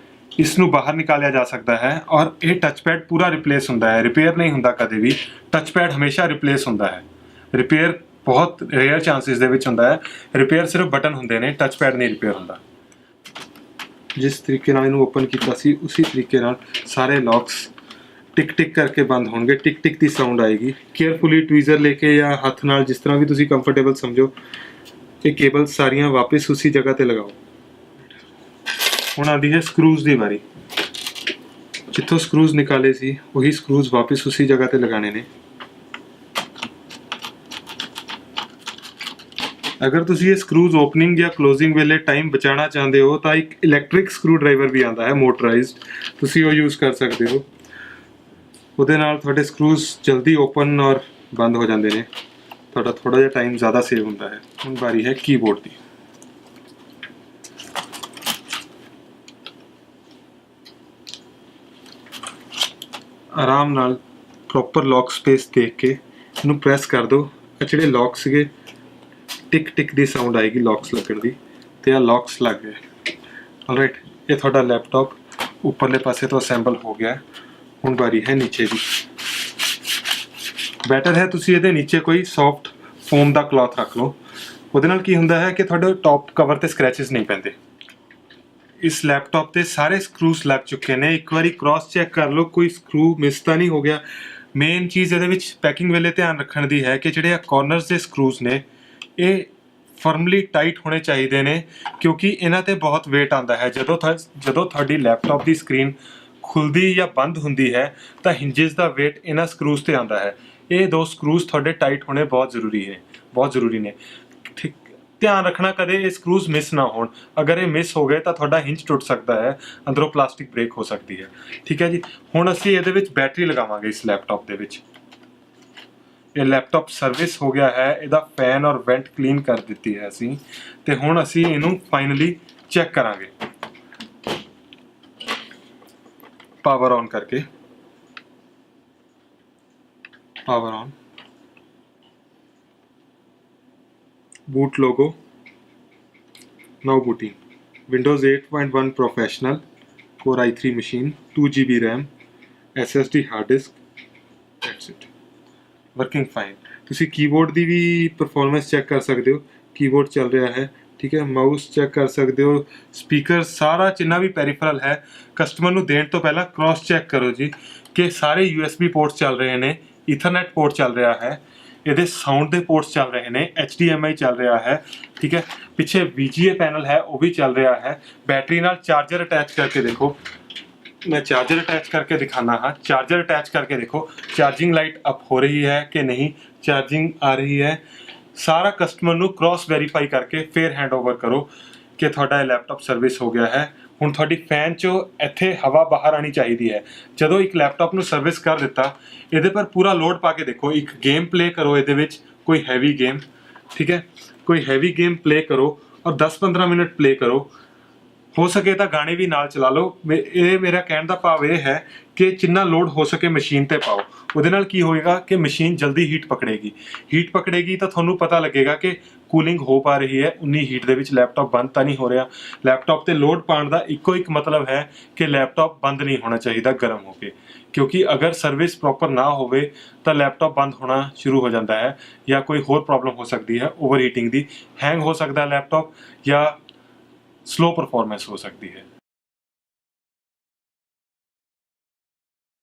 ਇਸ ਨੂੰ ਬਾਹਰ ਨਿਕਾਲਿਆ ਜਾ ਸਕਦਾ ਹੈ ਔਰ ਇਹ ਟੱਚ ਪੈਡ ਪੂਰਾ ਰਿਪਲੇਸ ਹੁੰਦਾ ਹੈ, ਰਿਪੇਅਰ ਨਹੀਂ ਹੁੰਦਾ ਕਦੇ ਵੀ। ਟੱਚ ਪੈਡ ਹਮੇਸ਼ਾ ਰਿਪਲੇਸ ਹੁੰਦਾ ਹੈ, ਰਿਪੇਅਰ ਬਹੁਤ ਰੇਅਰ ਚਾਂਸਿਸ ਦੇ ਵਿੱਚ ਹੁੰਦਾ ਹੈ। ਰਿਪੇਅਰ ਸਿਰਫ ਬਟਨ ਹੁੰਦੇ ਨੇ, ਟੱਚ ਪੈਡ ਨਹੀਂ ਰਿਪੇਅਰ ਹੁੰਦਾ। ਜਿਸ ਤਰੀਕੇ ਨਾਲ ਇਹਨੂੰ ਓਪਨ ਕੀਤਾ ਸੀ ਉਸੇ ਤਰੀਕੇ ਨਾਲ ਸਾਰੇ ਲੌਕਸ ਟਿਕ ਟਿਕ ਕਰਕੇ ਬੰਦ ਹੋਣਗੇ। ਟਿਕ ਟਿਕ ਦੀ ਸਾਊਂਡ ਆਏਗੀ। ਕੇਅਰਫੁਲੀ ਟਵੀਜ਼ਰ ਲੈ ਕੇ ਜਾਂ ਹੱਥ ਨਾਲ, ਜਿਸ ਤਰ੍ਹਾਂ ਵੀ ਤੁਸੀਂ ਕੰਫਰਟੇਬਲ ਸਮਝੋ, ਇਹ ਕੇਬਲ ਸਾਰੀਆਂ ਵਾਪਸ ਉਸੇ ਜਗ੍ਹਾ ਤੇ ਲਗਾਓ। ਹੁਣ ਆਉਂਦੀ ਹੈ ਸਕਰੂਜ਼ ਦੀ ਵਾਰੀ। ਜਿੱਥੋਂ ਸਕਰੂਜ਼ ਨਿਕਾਲੇ ਸੀ ਉਹੀ ਸਕਰੂਜ਼ ਵਾਪਸ ਉਸੇ ਜਗ੍ਹਾ ਤੇ ਲਗਾਣੇ ਨੇ। ਅਗਰ ਤੁਸੀਂ ਇਹ ਸਕਰੂਜ਼ ਓਪਨਿੰਗ ਜਾਂ ਕਲੋਜ਼ਿੰਗ ਵੇਲੇ ਟਾਈਮ ਬਚਾਉਣਾ ਚਾਹੁੰਦੇ ਹੋ ਤਾਂ ਇੱਕ ਇਲੈਕਟ੍ਰਿਕ ਸਕਰੂ ਡਰਾਈਵਰ ਵੀ ਆਉਂਦਾ ਹੈ, ਮੋਟਰਾਈਜ਼ਡ, ਤੁਸੀਂ ਉਹ ਯੂਜ਼ ਕਰ ਸਕਦੇ ਹੋ। ਉਹਦੇ ਨਾਲ ਤੁਹਾਡੇ ਸਕਰੂਜ਼ ਜਲਦੀ ਓਪਨ ਔਰ ਬੰਦ ਹੋ ਜਾਂਦੇ ਨੇ, ਤੁਹਾਡਾ ਥੋੜਾ ਜਿਹਾ ਟਾਈਮ ਜ਼ਿਆਦਾ ਸੇਵ ਹੁੰਦਾ ਹੈ। ਹੁਣ ਵਾਰੀ ਹੈ ਕੀਬੋਰਡ ਦੀ। ਆਰਾਮ ਨਾਲ ਪ੍ਰੋਪਰ ਲੌਕ ਸਪੇਸ ਦੇਖ ਕੇ ਇਹਨੂੰ ਪ੍ਰੈਸ ਕਰ ਦਿਓ। ਜਿਹੜੇ ਲੌਕ ਸੀਗੇ ਟਿਕ ਟਿਕ ਦੀ ਸਾਊਂਡ ਆਏਗੀ ਲੌਕਸ ਲੱਗਣ ਦੀ, ਤੇ ਆ ਲੌਕਸ ਲੱਗ ਗਏ। ਆਲਰਾਈਟ, ਇਹ ਤੁਹਾਡਾ ਲੈਪਟਾਪ ਉੱਪਰਲੇ ਪਾਸੇ ਤੋਂ ਅਸੈਂਬਲ ਹੋ ਗਿਆ। ਹੁਣ ਵਾਰੀ ਹੈ ਨੀਚੇ ਦੀ। ਬੈਟਰ ਹੈ ਤੁਸੀਂ ਇਹਦੇ ਨੀਚੇ ਕੋਈ ਸੌਫਟ ਫੋਮ ਦਾ ਕਲੌਥ ਰੱਖ ਲਓ। ਉਹਦੇ ਨਾਲ ਕੀ ਹੁੰਦਾ ਹੈ ਕਿ ਤੁਹਾਡੇ ਟੌਪ ਕਵਰ ਤੇ ਸਕ੍ਰੈਚਸ ਨਹੀਂ ਪੈਂਦੇ। ਇਸ ਲੈਪਟਾਪ ਤੇ ਸਾਰੇ ਸਕਰੂਜ਼ ਲੱਗ ਚੁੱਕੇ ਨੇ। ਇੱਕ ਵਾਰੀ ਕ੍ਰਾਸ ਚੈੱਕ ਕਰ ਲਓ ਕੋਈ ਸਕਰੂ ਮਿਸ ਤਾਂ ਨਹੀਂ ਹੋ ਗਿਆ। ਮੇਨ ਚੀਜ਼ ਇਹਦੇ ਵਿੱਚ ਪੈਕਿੰਗ ਵੇਲੇ ਧਿਆਨ ਰੱਖਣ ਦੀ ਹੈ ਕਿ ਜਿਹੜੇ ਆ ਕਾਰਨਰਸ ਦੇ ਸਕਰੂਜ਼ ਨੇ ਇਹ ਫਰਮਲੀ ਟਾਈਟ ਹੋਣੇ ਚਾਹੀਦੇ ਨੇ, ਕਿਉਂਕਿ ਇਹਨਾਂ ਤੇ ਬਹੁਤ ਵੇਟ ਆਉਂਦਾ ਹੈ। ਜਦੋਂ ਤੁਹਾਡੀ ਲੈਪਟਾਪ ਦੀ ਸਕਰੀਨ ਖੁੱਲਦੀ ਜਾਂ ਬੰਦ ਹੁੰਦੀ ਹੈ ਤਾਂ ਹਿੰਜਸ ਦਾ ਵੇਟ ਇਹਨਾਂ ਸਕਰੂਜ਼ ਤੇ ਆਉਂਦਾ ਹੈ। ਇਹ ਦੋ ਸਕਰੂਜ਼ ਤੁਹਾਡੇ ਟਾਈਟ ਹੋਣੇ ਬਹੁਤ ਜ਼ਰੂਰੀ ਨੇ। ਠੀਕ, ਧਿਆਨ ਰੱਖਣਾ ਕਦੇ ਇਹ ਸਕਰੂਜ਼ ਮਿਸ ਨਾ ਹੋਣ। ਅਗਰ ਇਹ ਮਿਸ ਹੋ ਗਏ ਤਾਂ ਤੁਹਾਡਾ ਹਿੰਜ ਟੁੱਟ ਸਕਦਾ ਹੈ, ਅੰਦਰੋਂ ਪਲਾਸਟਿਕ ਬ੍ਰੇਕ ਹੋ ਸਕਦੀ ਹੈ। ਠੀਕ ਹੈ ਜੀ, ਹੁਣ ਅਸੀਂ ਇਹਦੇ ਵਿੱਚ ਬੈਟਰੀ ਲਗਾਵਾਂਗੇ ਇਸ ਲੈਪਟਾਪ ਦੇ ਵਿੱਚ। ਇਹ ਲੈਪਟਾਪ ਸਰਵਿਸ ਹੋ ਗਿਆ ਹੈ, ਇਹਦਾ ਫੈਨ ਔਰ ਵੈਂਟ ਕਲੀਨ ਕਰ ਦਿੱਤੀ ਹੈ ਅਸੀਂ, ਤੇ ਹੁਣ ਅਸੀਂ ਇਹਨੂੰ ਫਾਈਨਲੀ ਚੈੱਕ ਕਰਾਂਗੇ ਪਾਵਰ ਔਨ ਕਰਕੇ। Power on, boot logo, now booting. Windows 8.1 professional, Core i3 machine, 2 GB RAM, SSD hard disk, that's it. Working fine. ਤੁਸੀਂ ਕੀਬੋਰਡ ਦੀ ਵੀ ਪਰਫਾਰਮੈਂਸ ਚੈੱਕ ਕਰ ਸਕਦੇ ਹੋ, ਕੀਬੋਰਡ ਚੱਲ ਰਿਹਾ ਹੈ। ਠੀਕ ਹੈ, ਮਾਊਸ ਚੈੱਕ ਕਰ ਸਕਦੇ ਹੋ, ਸਪੀਕਰ, ਸਾਰਾ ਜਿੰਨਾ ਵੀ ਪੈਰੀਫਰਲ ਹੈ। ਕਸਟਮਰ ਨੂੰ ਦੇਣ ਤੋਂ ਪਹਿਲਾਂ ਕ੍ਰਾਸ ਚੈੱਕ ਕਰੋ ਜੀ ਕਿ ਸਾਰੇ USB ਪੋਰਟਸ ਚੱਲ ਰਹੇ ਨੇ, ਈਥਰਨੈਟ ਪੋਰਟ ਚੱਲ ਰਿਹਾ ਹੈ। ਇਹਦੇ ਸਾਊਂਡ ਦੇ ਪੋਰਟਸ ਚੱਲ ਰਹੇ ਨੇ, HDMI ਚੱਲ ਰਿਹਾ ਹੈ, ਠੀਕ ਹੈ। ਪਿੱਛੇ VGA ਪੈਨਲ ਹੈ, ਉਹ ਵੀ ਚੱਲ ਰਿਹਾ ਹੈ। बैटरी नाल चार्जर अटैच करके देखो, मैं चार्जर अटैच करके दिखाना हाँ। चार्जर अटैच करके देखो चार्जिंग लाइट अप हो रही है कि नहीं, चार्जिंग आ रही है। सारा कस्टमर नू क्रॉस वेरीफाई करके फिर हैंड ओवर करो कि थोड़ा लैपटॉप सर्विस हो गया है। हुण थोड़ी फैन चो इत्थे हवा बाहर आनी चाहिए है। जदों एक लैपटॉप नू सर्विस कर दिता, इहदे पर पूरा लोड पा के देखो, एक गेम प्ले करो इहदे विच, कोई हैवी गेम, ठीक है, कोई हैवी गेम प्ले करो और 10-15 मिनट प्ले करो। हो सके तो गाने भी नाल चला लो। ये मेरा कहने का भाव यह है कि जिन्ना लोड हो सके मशीन ते पाओ, ਉਹਦੇ ਨਾਲ ਕੀ ਹੋਏਗਾ कि मशीन जल्दी हीट पकड़ेगी तो ਤੁਹਾਨੂੰ पता लगेगा कि कूलिंग हो पा रही है, उन्नी हीट ਦੇ ਵਿੱਚ लैपटॉप बंद तो नहीं हो रहा। लैपटॉप ਤੇ ਲੋਡ ਪਾਉਣ ਦਾ ਇੱਕੋ ਇੱਕ मतलब है कि लैपटॉप बंद नहीं होना चाहिए गर्म होके, क्योंकि अगर सर्विस प्रॉपर ना होवे तो लैपटॉप बंद होना शुरू हो जाता है या कोई होर प्रॉब्लम हो सकती है ओवर हीटिंग की, हैंग हो सकता है लैपटॉप या स्लो परफॉर्मेंस हो सकती है।